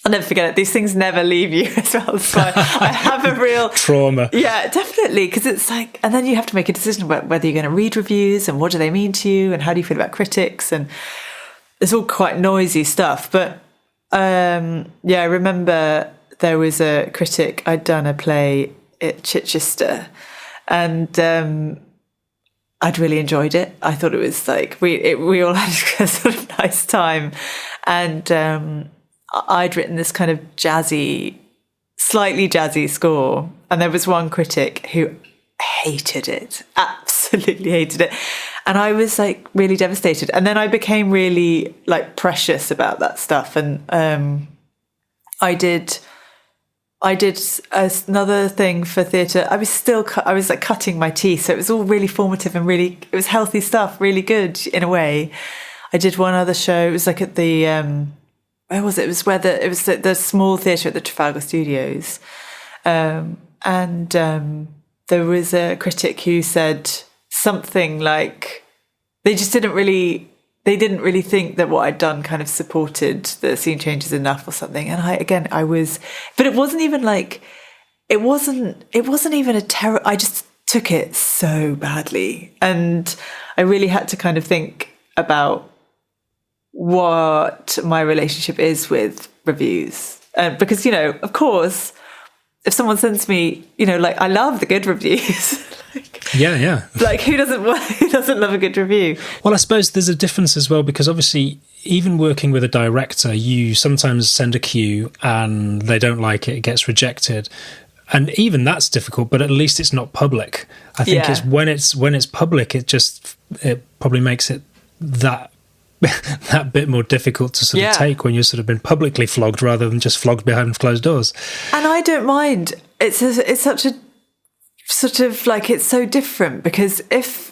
I'll never forget it. These things never leave you as well. So I have a real trauma. Yeah, definitely. Because it's like, and then you have to make a decision about whether you're going to read reviews and what do they mean to you and how do you feel about critics. And it's all quite noisy stuff. But I remember there was a critic. I'd done a play at Chichester and I'd really enjoyed it. I thought it was like, we all had a sort of nice time. And I'd written this kind of slightly jazzy score. And there was one critic who hated it, absolutely hated it. And I was like really devastated. And then I became really like precious about that stuff. And I did another thing for theatre. I was like cutting my teeth. So it was all really formative and it was healthy stuff, really good in a way. I did one other show. It was like at the, where was it? It was the small theatre at the Trafalgar Studios. And there was a critic who said something like, they didn't really think that what I'd done kind of supported the scene changes enough or something. And but it wasn't even like, it wasn't even a terror. I just took it so badly. And I really had to kind of think about what my relationship is with reviews. Because, of course, if someone sends me, like I love the good reviews. Yeah. Like who doesn't love a good review? Well, I suppose there's a difference as well, because obviously even working with a director, you sometimes send a cue and they don't like it, it gets rejected. And even that's difficult, but at least it's not public. I think it's when it's public, it probably makes it that bit more difficult to sort of take when you've sort of been publicly flogged rather than just flogged behind closed doors. And I don't mind. It's such a sort of like, it's so different because if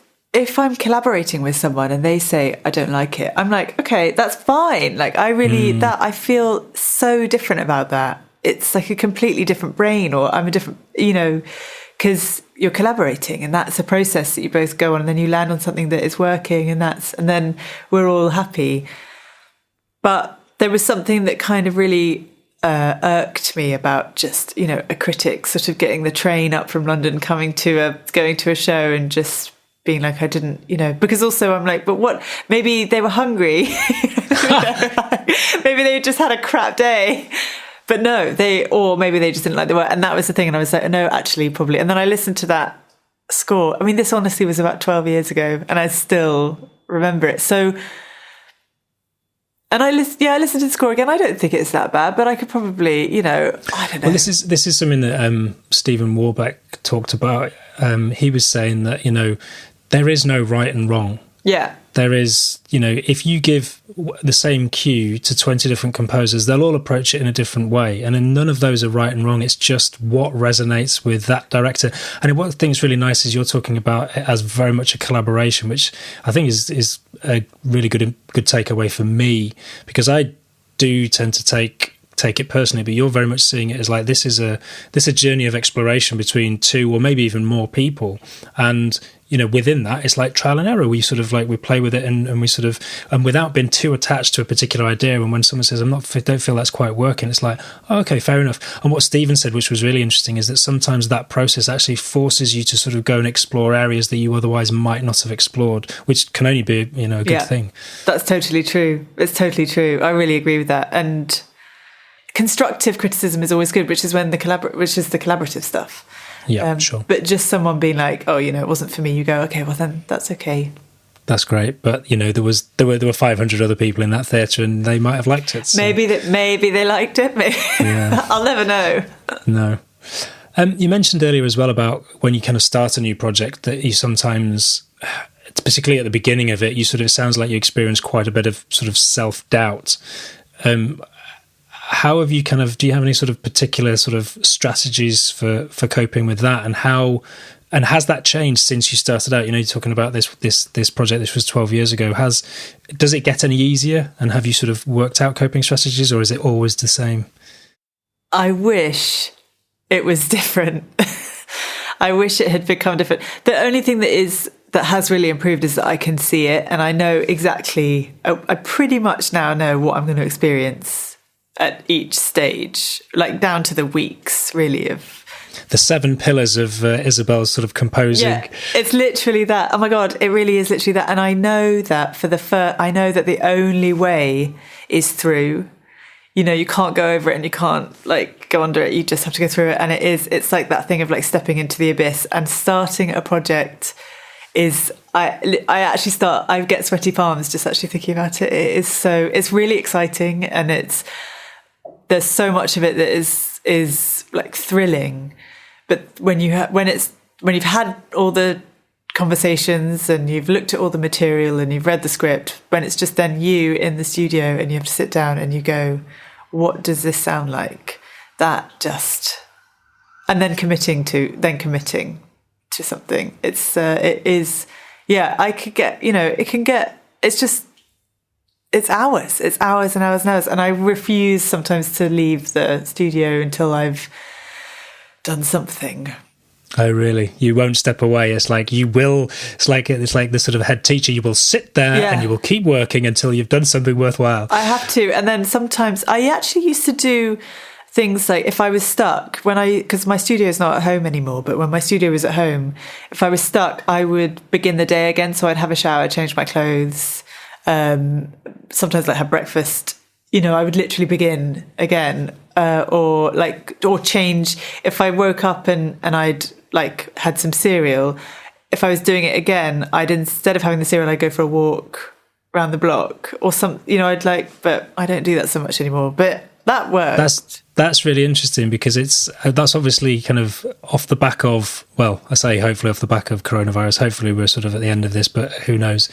I'm collaborating with someone and they say, I don't like it, I'm like, okay, that's fine. Like I feel so different about that. It's like a completely different brain, or I'm a different, because you're collaborating and that's a process that you both go on, and then you land on something that is working, and then we're all happy. But there was something that kind of really irked me about just, a critic sort of getting the train up from London, going to a show and just being like, I didn't, because also I'm like, but what, maybe they were hungry. Maybe they just had a crap day. But no, maybe they just didn't like the work. And that was the thing. And I was like, no, actually, probably. And then I listened to that score. I mean, this honestly was about 12 years ago and I still remember it. So, and I listened to the score again. I don't think it's that bad, but I could probably, I don't know. Well, this is something that Stephen Warbeck talked about. He was saying that, there is no right and wrong. Yeah. There is, if you give the same cue to 20 different composers, they'll all approach it in a different way. And then none of those are right and wrong. It's just what resonates with that director. And what I think is really nice is you're talking about it as very much a collaboration, which I think is a really good takeaway for me, because I do tend to take it personally, but you're very much seeing it as like this is a journey of exploration between two or maybe even more people. And within that, it's like trial and error. We sort of like, we play with it and we sort of, and without being too attached to a particular idea. And when someone says, don't feel that's quite working, it's like, oh, okay, fair enough. And what Stephen said, which was really interesting, is that sometimes that process actually forces you to sort of go and explore areas that you otherwise might not have explored, which can only be, a good thing. That's totally true. It's totally true. I really agree with that. And constructive criticism is always good, which is the collaborative stuff. Yeah, sure. But just someone being like, oh, it wasn't for me, you go, okay, well then that's okay. That's great. But there were 500 other people in that theatre and they might have liked it. So. Maybe they liked it. Maybe. Yeah. I'll never know. No. You mentioned earlier as well about when you kind of start a new project that you sometimes, particularly at the beginning of it, it sounds like you experience quite a bit of sort of self-doubt. How have you do you have any sort of particular sort of strategies for coping with that, and how And has that changed since you started out? You know, you're talking about this project. This was 12 years ago. Does it get any easier? And have you sort of worked out coping strategies, or is it always the same? I wish it was different. I wish it had become different. The only thing that has really improved is that I can see it, and I know exactly. I pretty much now know what I'm going to experience at each stage, like down to the weeks, really, of the 7 pillars of Isobel's sort of composing. Yeah, it's literally that. Oh my God, it really is literally that. And I know that I know that the only way is through. You know, you can't go over it and you can't like go under it. You just have to go through it. And it's like that thing of like stepping into the abyss and starting a project is, I get sweaty palms just actually thinking about it. It's really exciting, and there's so much of it that is like thrilling. But when you've had all the conversations and you've looked at all the material and you've read the script, when it's just then you in the studio and you have to sit down and you go, what does this sound like? And then committing to something. It's hours and hours and hours. And I refuse sometimes to leave the studio until I've done something. Oh, really? You won't step away. It's like you will. It's like the sort of head teacher. You will sit there and you will keep working until you've done something worthwhile. I have to. And then sometimes I actually used to do things like if I was stuck because my studio is not at home anymore, but when my studio was at home, if I was stuck, I would begin the day again. So I'd have a shower, change my clothes, sometimes like have breakfast. You know, I would literally begin again, or change. If I woke up and I'd like had some cereal, if I was doing it again, instead of having the cereal, I'd go for a walk around the block or some. You know, but I don't do that so much anymore. But that worked. That's really interesting because that's obviously kind of off the back of, well, I say hopefully off the back of coronavirus. Hopefully we're sort of at the end of this, but who knows?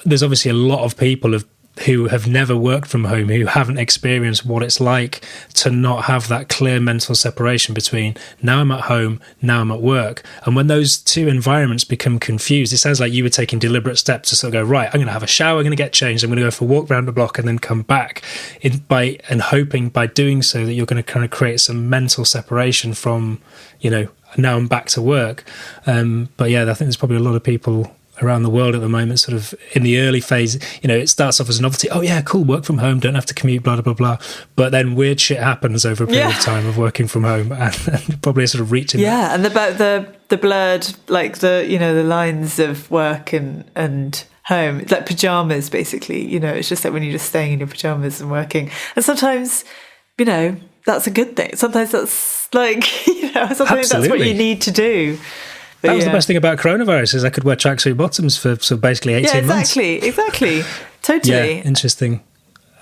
There's obviously a lot of people who have never worked from home, who haven't experienced what it's like to not have that clear mental separation between now I'm at home, now I'm at work. And when those two environments become confused, it sounds like you were taking deliberate steps to sort of go, right, I'm going to have a shower, I'm going to get changed, I'm going to go for a walk around the block and then come back and hoping by doing so that you're going to kind of create some mental separation from, you know, now I'm back to work. But yeah, I think there's probably a lot of people around the world at the moment, sort of in the early phase, you know, it starts off as a novelty. Oh yeah, cool, work from home, don't have to commute, blah, blah, blah, blah. But then weird shit happens over a period of time of working from home and probably sort of reaching that. And about the blurred, like the lines of work and home. It's like pajamas, basically. You know, it's just like when you're just staying in your pajamas and working. And sometimes, you know, that's a good thing. Sometimes that's like, you know, sometimes that's what you need to do. That was the best thing about coronavirus is I could wear tracksuit bottoms for basically 18 months. Exactly. Totally. Yeah, interesting.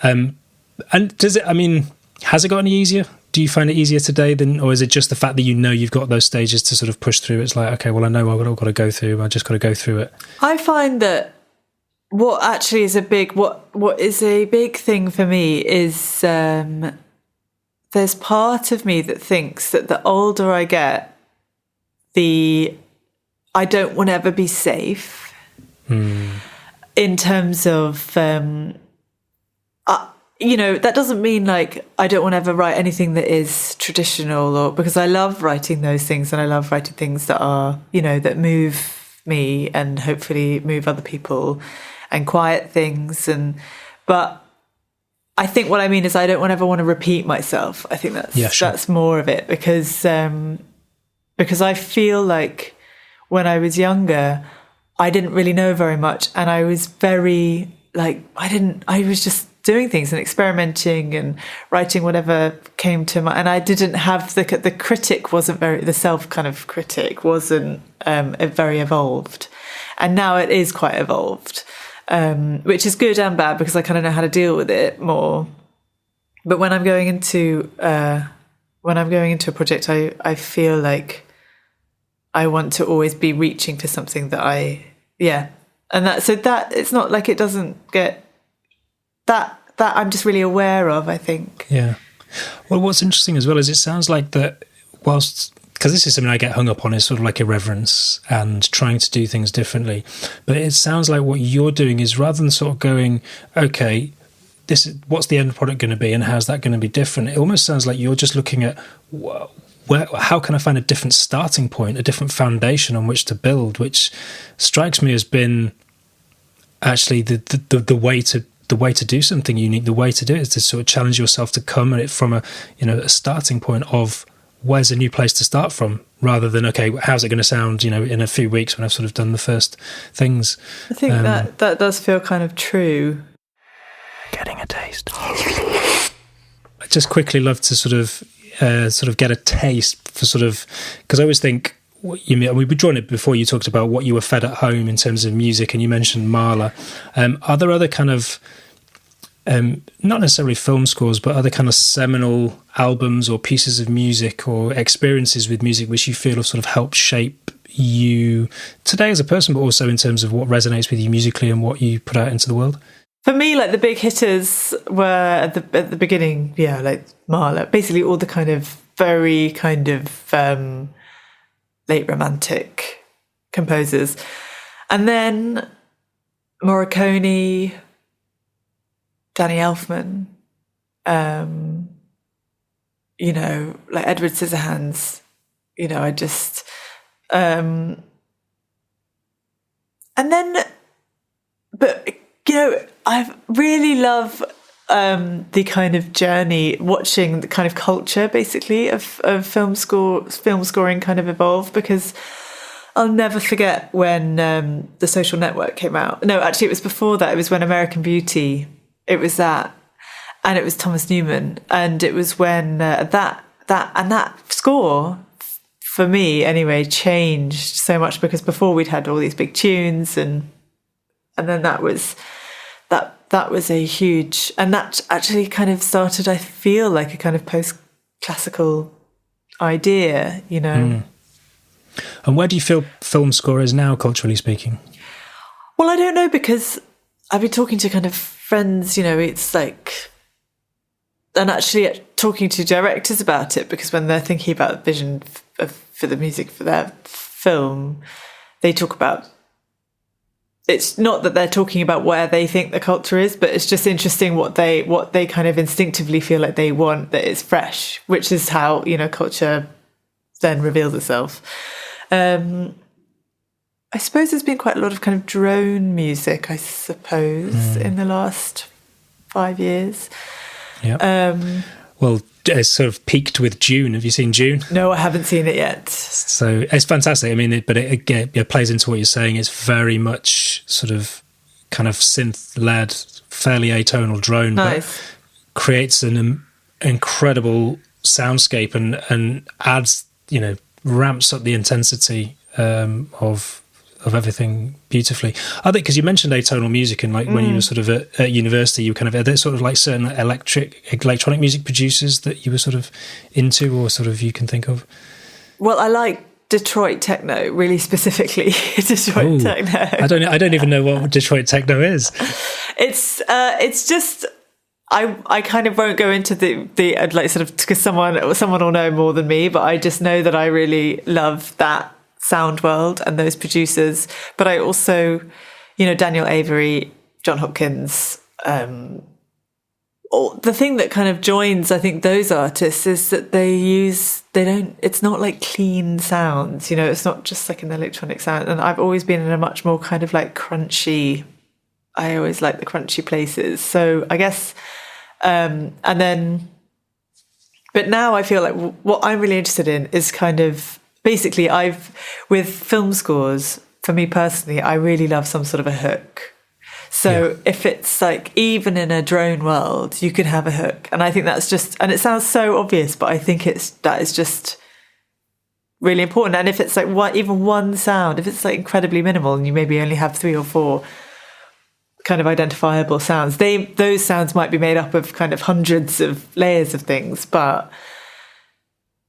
And has it got any easier? Do you find it easier today or is it just the fact that you know you've got those stages to sort of push through? It's like, okay, well, I know I've got to go through. I just got to go through it. I find that what actually is what is a big thing for me is there's part of me that thinks that the older I get, I don't want to ever be safe in terms of, you know, that doesn't mean like I don't want to ever write anything that is traditional or because I love writing those things and I love writing things that are, you know, that move me and hopefully move other people and quiet things. But I think what I mean is I don't ever want to repeat myself. I think that's more of it because I feel like when I was younger, I didn't really know very much. And I was very I was just doing things and experimenting and writing whatever came to mind. And I didn't have the critic wasn't the self kind of critic wasn't very evolved. And now it is quite evolved, which is good and bad because I kind of know how to deal with it more. But when I'm going into a project, I feel like I want to always be reaching for something that and that it's not like it doesn't get that I'm just really aware of, I think. Yeah. Well, what's interesting as well is it sounds like that whilst because this is something I get hung up on, is sort of like irreverence and trying to do things differently. But it sounds like what you're doing is, rather than sort of going, okay, this is, what's the end product going to be and how's that going to be different? It almost sounds like you're just looking at how can I find a different starting point, a different foundation on which to build, which strikes me as being actually the way to do something unique. The way to do it is to sort of challenge yourself to come at it from a starting point of where's a new place to start from, rather than, okay, how's it going to sound, in a few weeks when I've sort of done the first things. I think that does feel kind of true. Getting a taste. I just quickly love to sort of get a taste for because I always think, what you mean, we were drawing it before, you talked about what you were fed at home in terms of music, and you mentioned Mahler. Are there other kind of not necessarily film scores, but other kind of seminal albums or pieces of music or experiences with music which you feel have sort of helped shape you today as a person, but also in terms of what resonates with you musically and what you put out into the world? For me, like the big hitters were at the beginning, like Mahler, basically all the kind of very kind of late romantic composers. And then Morricone, Danny Elfman, like Edward Scissorhands, I just... and then, but, I really love the kind of journey, watching the kind of culture, basically, of film scoring kind of evolve, because I'll never forget when The Social Network came out. No, actually, it was before that. It was when American Beauty, it was that, and it was Thomas Newman, and it was when that score, for me anyway, changed so much, because before we'd had all these big tunes, and then that was a huge, and that actually kind of started, I feel, like a kind of post-classical idea, And where do you feel film score is now, culturally speaking? Well, I don't know, because I've been talking to kind of friends, it's like, and actually talking to directors about it, because when they're thinking about vision for the music for their film, they talk about, it's not that they're talking about where they think the culture is, but it's just interesting what they kind of instinctively feel like they want, that is fresh, which is how, culture then reveals itself. I suppose there's been quite a lot of kind of drone music, I suppose, in the last 5 years. Yeah. Well, it's sort of peaked with June. Have you seen June? No, I haven't seen it yet. So it's fantastic. I mean, it plays into what you're saying. It's very much sort of kind of synth-led, fairly atonal drone, nice. But creates an incredible soundscape and adds, ramps up the intensity of everything beautifully. I think, because you mentioned atonal music, and like when you were sort of at university, you kind of, are there sort of like certain electronic music producers that you were sort of into, or sort of you can think of? Well, I like Detroit Techno, really specifically. Detroit Techno. I don't even know what Detroit Techno is. It's just, I kind of won't go into the like sort of, because someone will know more than me, but I just know that I really love that sound world and those producers. But I also, Daniel Avery, John Hopkins, the thing that kind of joins, I think, those artists is that it's not like clean sounds, it's not just like an electronic sound. And I've always been in a much more kind of like crunchy, I always like the crunchy places. So I guess, but now I feel like what I'm really interested in is kind of, basically, with film scores, for me personally, I really love some sort of a hook. So if it's like, even in a drone world, you can have a hook. And I think that's just, and it sounds so obvious, but I think that is just really important. And if it's like even one sound, if it's like incredibly minimal and you maybe only have 3 or 4 kind of identifiable sounds, those sounds might be made up of kind of hundreds of layers of things, but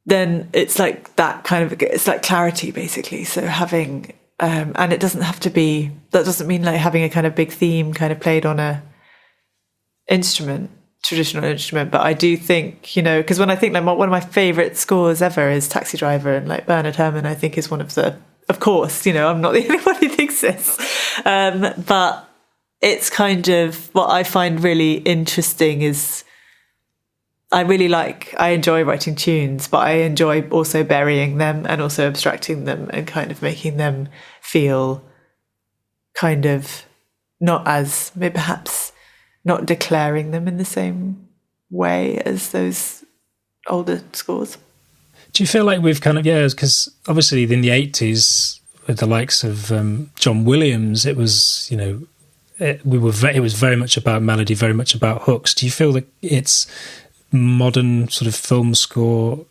then it's like that kind of, it's like clarity, basically. So having, and it doesn't have to be, that doesn't mean like having a kind of big theme kind of played on a instrument. traditional instrument, but I do think, you know, because when I think like one of my favourite scores ever is Taxi Driver, and like Bernard Herrmann, I think is one of the, of course, you know, I'm not the only one who thinks this, but it's kind of what I find really interesting is I enjoy writing tunes, but I enjoy also burying them and also abstracting them and kind of making them feel kind of not as, maybe perhaps not declaring them in the same way as those older scores. Do you feel like we've kind of, because obviously in the 80s with the likes of John Williams, it was, you know, it was very much about melody, very much about hooks. Do you feel that it's modern sort of film score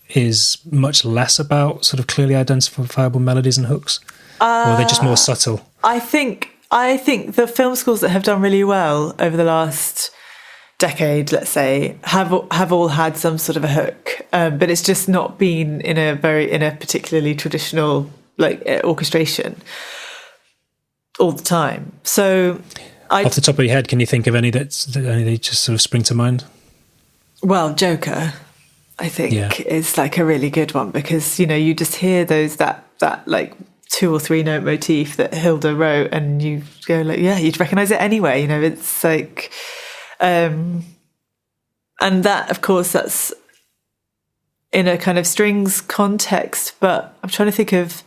is much less about sort of clearly identifiable melodies and hooks, or are they just more subtle? I think the film scores that have done really well over the last decade, let's say, have all had some sort of a hook, but it's just not been in a particularly traditional like orchestration all the time. So, off the top of your head, can you think of any that just sort of spring to mind? Well, Joker, I think, is like a really good one because, you know, you just hear that like 2 or 3 note motif that Hilda wrote and you go like, yeah, you'd recognise it anyway. You know, it's like, and that, of course, that's in a kind of strings context, but I'm trying to think of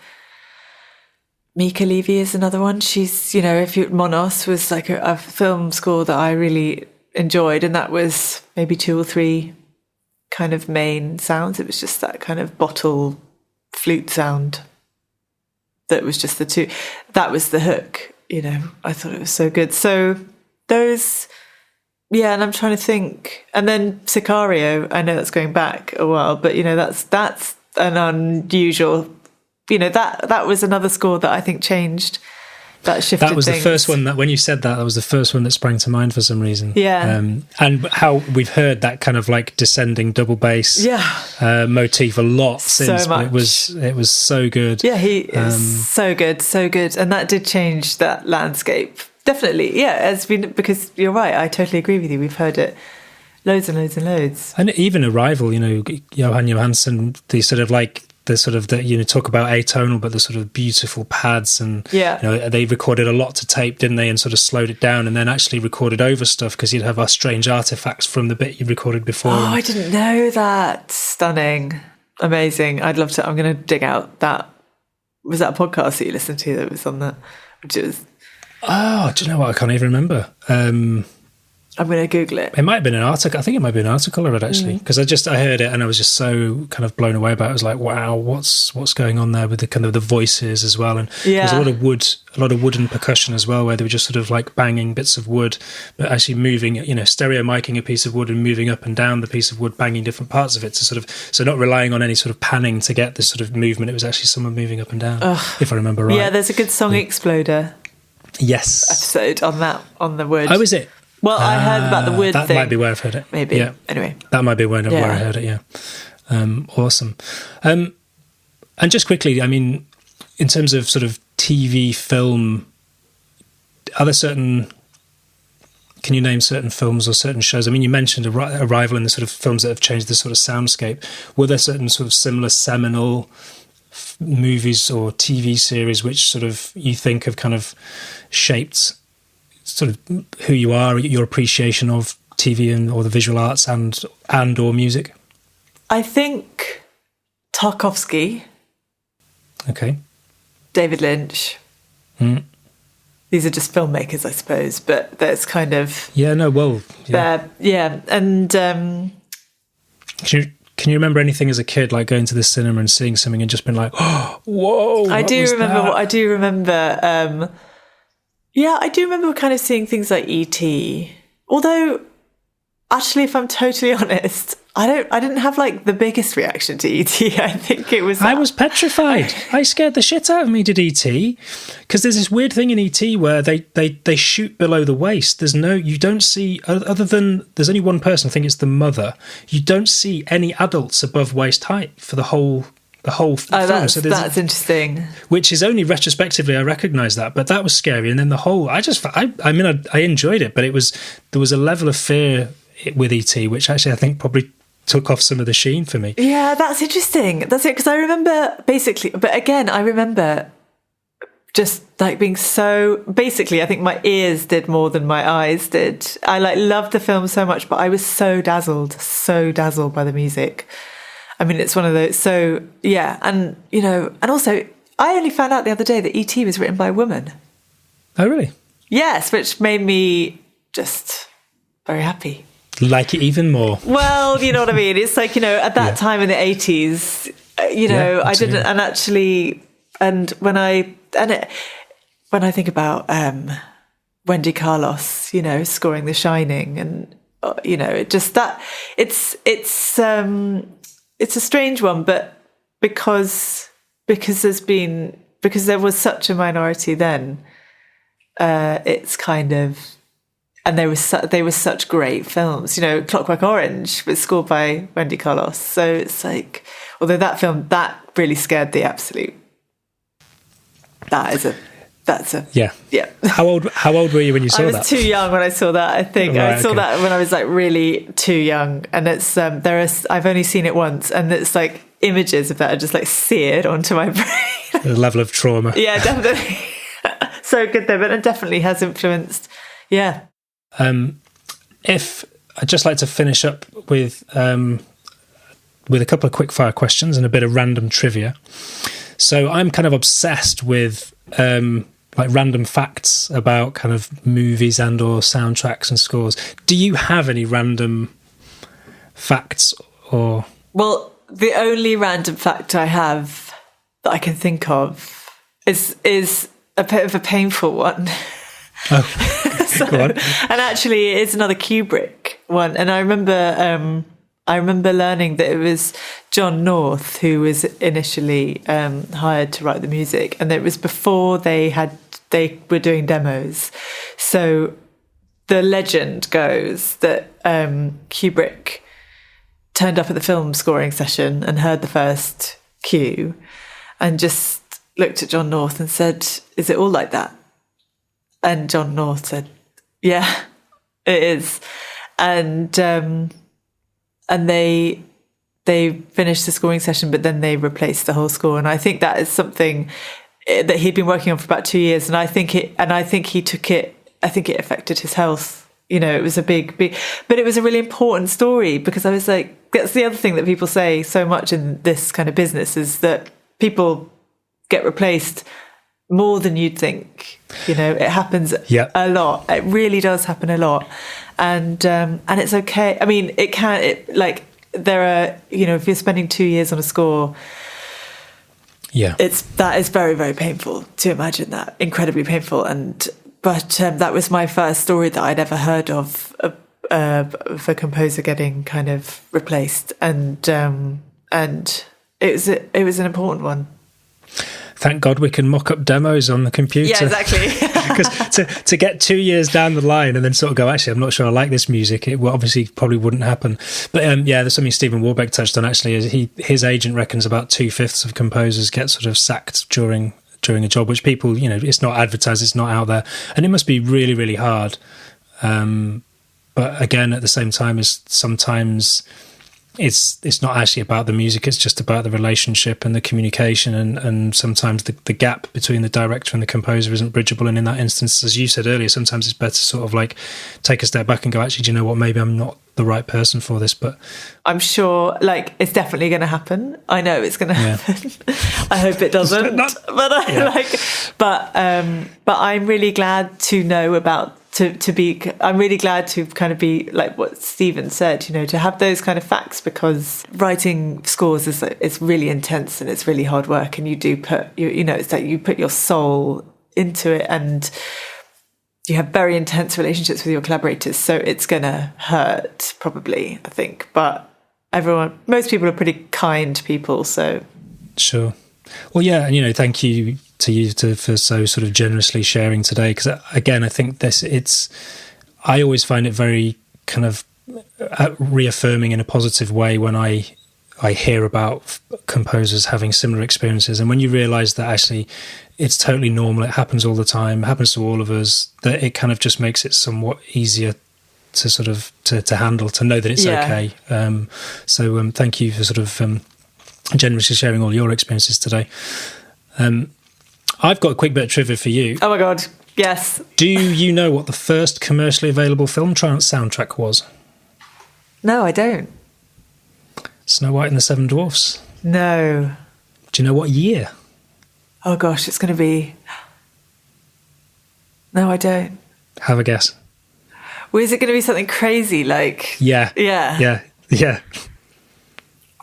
Mika Levy is another one. She's, you know, Monos was like a film score that I really enjoyed, and that was maybe 2 or 3 kind of main sounds. It was just that kind of bottle flute sound that was just the 2. That was the hook, you know. I thought it was so good. So those, and I'm trying to think. And then Sicario, I know that's going back a while, but, you know, that's an unusual, you know, that was another score that I think changed. That shifted That was things. The first one that, when you said that was the first one that sprang to mind for some reason. Yeah. And how we've heard that kind of like descending double bass motif a lot since. So much. But it was so good. Yeah, he is so good. And that did change that landscape. Definitely. Yeah, because you're right. I totally agree with you. We've heard it loads and loads and loads. And even Arrival, you know, Johan Johansson, the sort of like, the sort of, you know, talk about atonal, but the sort of beautiful pads, and you know, they recorded a lot to tape, didn't they, and sort of slowed it down, and then actually recorded over stuff because you'd have strange artifacts from the bit you recorded before. Oh, I didn't know that. Stunning, amazing. I'd love to. I'm going to dig out that. Was that a podcast that you listened to that was on that? Which was. Oh, do you know what? I can't even remember. I'm going to Google it. It might have been an article. I think it might be an article I read, actually, because I heard it and I was just so kind of blown away about it. I was like, wow, what's going on there with the kind of the voices as well. And there was a lot of wooden percussion as well, where they were just sort of like banging bits of wood, but actually moving, you know, stereo micing a piece of wood and moving up and down the piece of wood, banging different parts of it to sort of, so not relying on any sort of panning to get this sort of movement. It was actually someone moving up and down, if I remember right. Yeah, there's a good Song Exploder episode on the wood. Oh, is it? Well, I heard about the wood that thing. That might be where I've heard it. Maybe. Yeah. Anyway. That might be where I heard it, awesome. And just quickly, I mean, in terms of sort of TV, film, are there certain... Can you name certain films or certain shows? I mean, you mentioned Arrival and the sort of films that have changed the sort of soundscape. Were there certain sort of similar seminal movies or TV series which sort of you think have kind of shaped sort of who you are, your appreciation of TV or the visual arts and or music? I think Tarkovsky. Okay. David Lynch. These are just filmmakers, I suppose, but there's kind of... And... Can you remember anything as a kid, like going to the cinema and seeing something and just been like, oh, whoa, I do remember kind of seeing things like E.T. Although, actually, if I'm totally honest, I didn't have like the biggest reaction to E.T. I think it was... I was petrified. I scared the shit out of me, did E.T. Because there's this weird thing in E.T. where they shoot below the waist. You don't see, other than, there's only one person, I think it's the mother, you don't see any adults above waist height for the whole film. That's interesting. Which is only retrospectively I recognise that, but that was scary. And then the whole, I enjoyed it, but there was a level of fear with E.T., which actually I think probably took off some of the sheen for me. Yeah, that's interesting. That's it, because I remember basically, but again, I remember just like being so, basically, I think my ears did more than my eyes did. I like loved the film so much, but I was so dazzled by the music. I mean, it's one of those, so yeah. And, you know, and also I only found out the other day that E.T. was written by a woman. Oh, really? Yes, which made me just very happy. Like it even more. Well, you know what I mean? It's like, you know, at that time in the 80s, you know, I didn't, and actually, and when I think about Wendy Carlos, you know, scoring The Shining, and you know, it just that it's a strange one, but because there was such a minority then, it's kind of, and they were such great films. You know, Clockwork Orange was scored by Wendy Carlos, so it's like, although that film that really scared the absolute. That's a yeah. How old were you when you saw that? I was too young when I saw that. I think I saw that when I was like really too young, and it's I've only seen it once, and it's like images of that are just like seared onto my brain. The level of trauma. Yeah, definitely. So good though, but it definitely has influenced. Yeah. If I'd just like to finish up with a couple of quick fire questions and a bit of random trivia. So I'm kind of obsessed with like random facts about kind of movies and or soundtracks and scores. Do you have any random facts or? Well, the only random fact I have that I can think of is a bit of a painful one. Oh, so, go on. And actually, it's another Kubrick one. And I remember learning that it was John North who was initially hired to write the music, and it was before they were doing demos. So the legend goes that Kubrick turned up at the film scoring session and heard the first cue and just looked at John North and said, "Is it all like that?" And John North said, "Yeah, it is." And they finished the scoring session, but then they replaced the whole score. And I think that is something that he'd been working on for about 2 years. And I think he took it. I think it affected his health. You know, it was a big, but it was a really important story, because I was like, that's the other thing that people say so much in this kind of business, is that people get replaced more than you'd think. You know, it happens a lot. It really does happen a lot. And it's okay. I mean, there are, you know, if you're spending 2 years on a score, that is very, very painful to imagine that, incredibly painful. But that was my first story that I'd ever heard of a composer getting kind of replaced, and it was an important one. Thank God we can mock up demos on the computer. Yeah, exactly. Because to get 2 years down the line and then sort of go, actually, I'm not sure I like this music, it obviously probably wouldn't happen. But there's something Stephen Warbeck touched on, actually, is his agent reckons about 2/5 of composers get sort of sacked during a job, which people, you know, it's not advertised, it's not out there. And it must be really, really hard. But again, at the same time, is sometimes it's not actually about the music, it's just about the relationship and the communication, and sometimes the gap between the director and the composer isn't bridgeable. And in that instance, as you said earlier, sometimes it's better to sort of like take a step back and go, actually, do you know what, maybe I'm not the right person for this. But I'm sure, like, it's definitely going to happen. I know it's going to happen. I hope it doesn't. But I'm really glad to know about I'm really glad to kind of be like what Stephen said, you know, to have those kind of facts, because writing scores is really intense and it's really hard work, and you do put it's like you put your soul into it, and you have very intense relationships with your collaborators, so it's gonna hurt probably, I think, but most people are pretty kind people, so sure. Well, yeah, and, you know, thank you to you for so sort of generously sharing today, because again, I think I always find it very kind of reaffirming in a positive way when I hear about composers having similar experiences, and when you realise that actually it's totally normal, it happens all the time, it happens to all of us, that it kind of just makes it somewhat easier sort of to handle, to know that it's okay. So thank you for sort of generously sharing all your experiences today. I've got a quick bit of trivia for you. Oh my God, yes. Do you know what the first commercially available film soundtrack was? No, I don't. Snow White and the Seven Dwarfs. No. Do you know what year? Oh gosh, it's going to be... No, I don't. Have a guess. Well, is it going to be something crazy like... Yeah.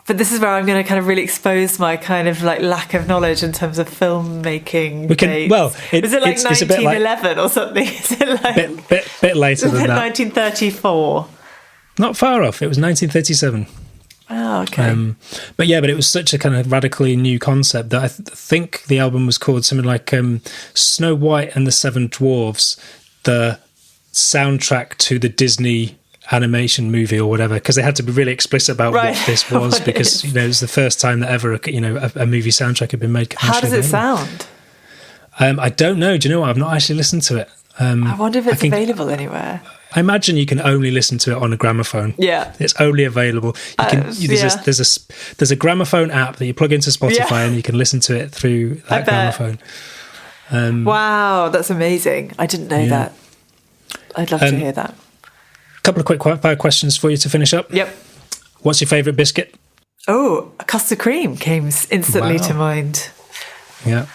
But this is where I'm going to kind of really expose my kind of like lack of knowledge in terms of filmmaking. We can. dates. Well, is it like it's 1911 or something? Is it like bit later than that? 1934. Not far off. It was 1937. Oh, okay. But it was such a kind of radically new concept that I think the album was called something like Snow White and the Seven Dwarfs, the soundtrack to the Disney animation movie or whatever, because they had to be really explicit about what this was, because it was the first time that ever a movie soundtrack had been made commercially. How does it sound? I don't know. Do you know what? I've not actually listened to it. I wonder if it's available anywhere. I imagine you can only listen to it on a gramophone. Yeah, it's only available. There's a gramophone app that you plug into Spotify and you can listen to it through that gramophone. Wow, that's amazing! I didn't know that. I'd love to hear that. A couple of quick fire questions for you to finish up. Yep. What's your favourite biscuit? Oh, custard cream came instantly to mind. Yeah.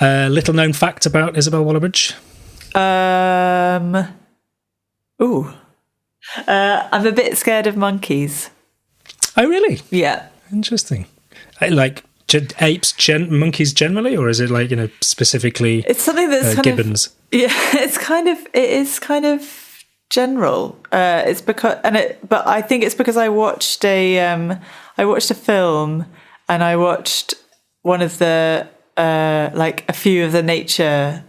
Little known fact about Isobel Waller-Bridge? I'm a bit scared of monkeys. Oh, really? Yeah. Interesting. Like apes, monkeys generally, or is it like, specifically? It's something that's kind gibbons? It is kind of general. It's because, but I think it's because I watched a film, and I watched one of the like a few of the nature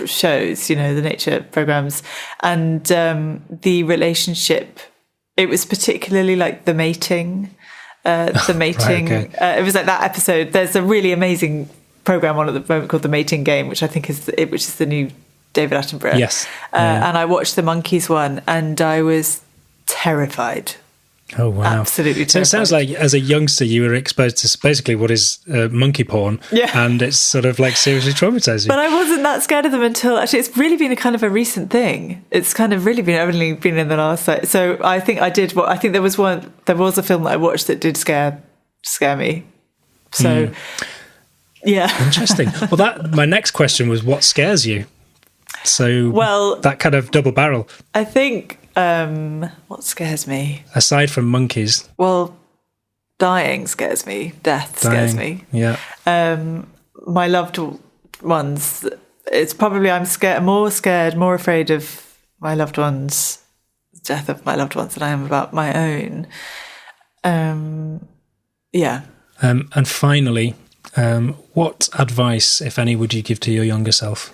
shows, the nature programs, and the relationship. It was particularly like the mating. It was like that episode. There's a really amazing program on at the moment called The Mating Game, which I think is the new David Attenborough. Yes. And I watched the monkeys one, and I was terrified. Oh, wow. Absolutely terrified. So it sounds like as a youngster you were exposed to basically what is monkey porn, and it's sort of like seriously traumatizing. But I wasn't that scared of them until, actually, it's really been a kind of a recent thing. It's kind of really only been in the last, so I think there was a film that I watched that did scare me. So, yeah. Interesting. Well, my next question was, what scares you? So, that kind of double barrel. I think, what scares me? Aside from monkeys. Well, dying scares me. Death scares me. Yeah. My loved ones, it's probably more afraid of my loved ones, the death of my loved ones, than I am about my own. Yeah. And finally, what advice, if any, would you give to your younger self?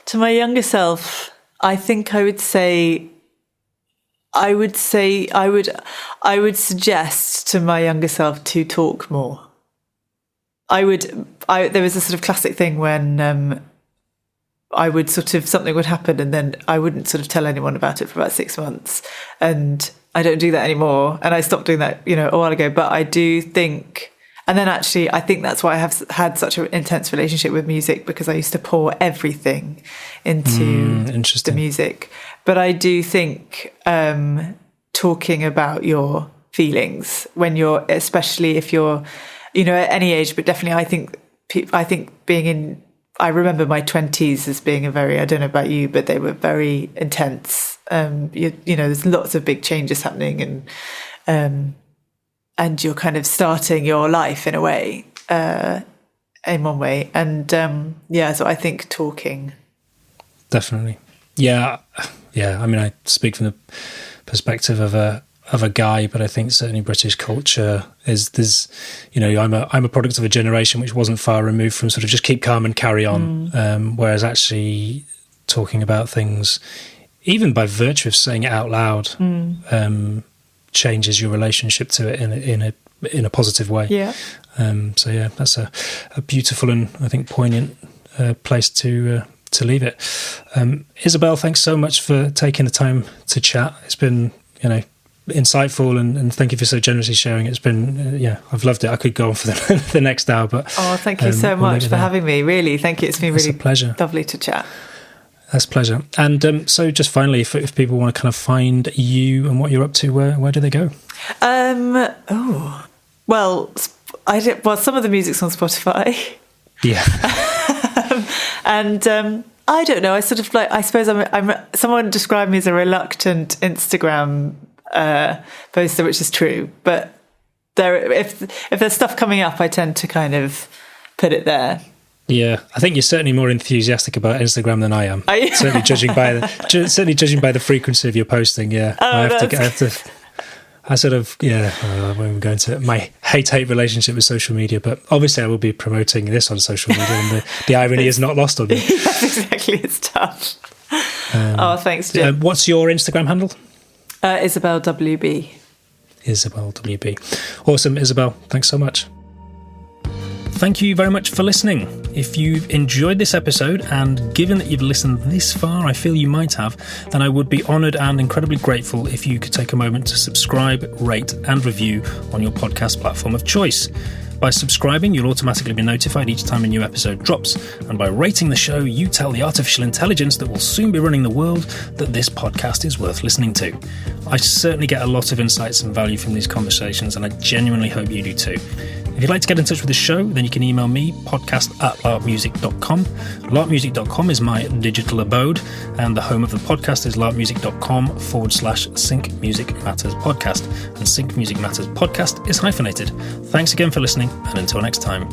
To my younger self, I think I would suggest to my younger self to talk more. There was a sort of classic thing when I would something would happen, and then I wouldn't sort of tell anyone about it for about 6 months, and I don't do that anymore, and I stopped doing that a while ago. But I do think, and then actually I think that's why I have had such an intense relationship with music, because I used to pour everything into the music. But I do think talking about your feelings when especially if you're, at any age, but definitely I think I remember my 20s as being I don't know about you, but they were very intense. There's lots of big changes happening, and you're kind of starting your life in a way, in one way. And so I think talking. Definitely. Yeah. I mean, I speak from the perspective of a guy, but I think certainly British culture is I'm a product of a generation which wasn't far removed from sort of just keep calm and carry on, whereas actually talking about things, even by virtue of saying it out loud, changes your relationship to it in a positive way. Yeah. That's a beautiful and I think poignant place to to leave it. Isobel, thanks so much for taking the time to chat. It's been, insightful, and thank you for so generously sharing it. It's been, I've loved it. I could go on for the next hour, but thank you so much for having me. Really, thank you. It's been really a pleasure. Lovely to chat. That's a pleasure. And so, just finally, if people want to kind of find you and what you're up to, where do they go? Some of the music's on Spotify. Yeah. And I don't know. I sort of I suppose I'm. Someone described me as a reluctant Instagram poster, which is true. But if there's stuff coming up, I tend to kind of put it there. Yeah, I think you're certainly more enthusiastic about Instagram than I am. Certainly judging by the frequency of your posting. Yeah, I won't go into my hate relationship with social media, but obviously I will be promoting this on social media, and the irony is not lost on me. Yes, exactly. It's tough. Thanks, Jim. What's your Instagram handle? Isobel WB. Isobel WB. Awesome, Isobel. Thanks so much. Thank you very much for listening. If you've enjoyed this episode, and given that you've listened this far, I feel you might have, then I would be honoured and incredibly grateful if you could take a moment to subscribe, rate and review on your podcast platform of choice. By subscribing, you'll automatically be notified each time a new episode drops, and by rating the show, you tell the artificial intelligence that will soon be running the world that this podcast is worth listening to. I certainly get a lot of insights and value from these conversations, and I genuinely hope you do too. If you'd like to get in touch with the show, then you can email me, podcast@larpmusic.com. Larpmusic.com is my digital abode, and the home of the podcast is larpmusic.com/Sync Music Matters Podcast. And Sync Music Matters Podcast is hyphenated. Thanks again for listening, and until next time.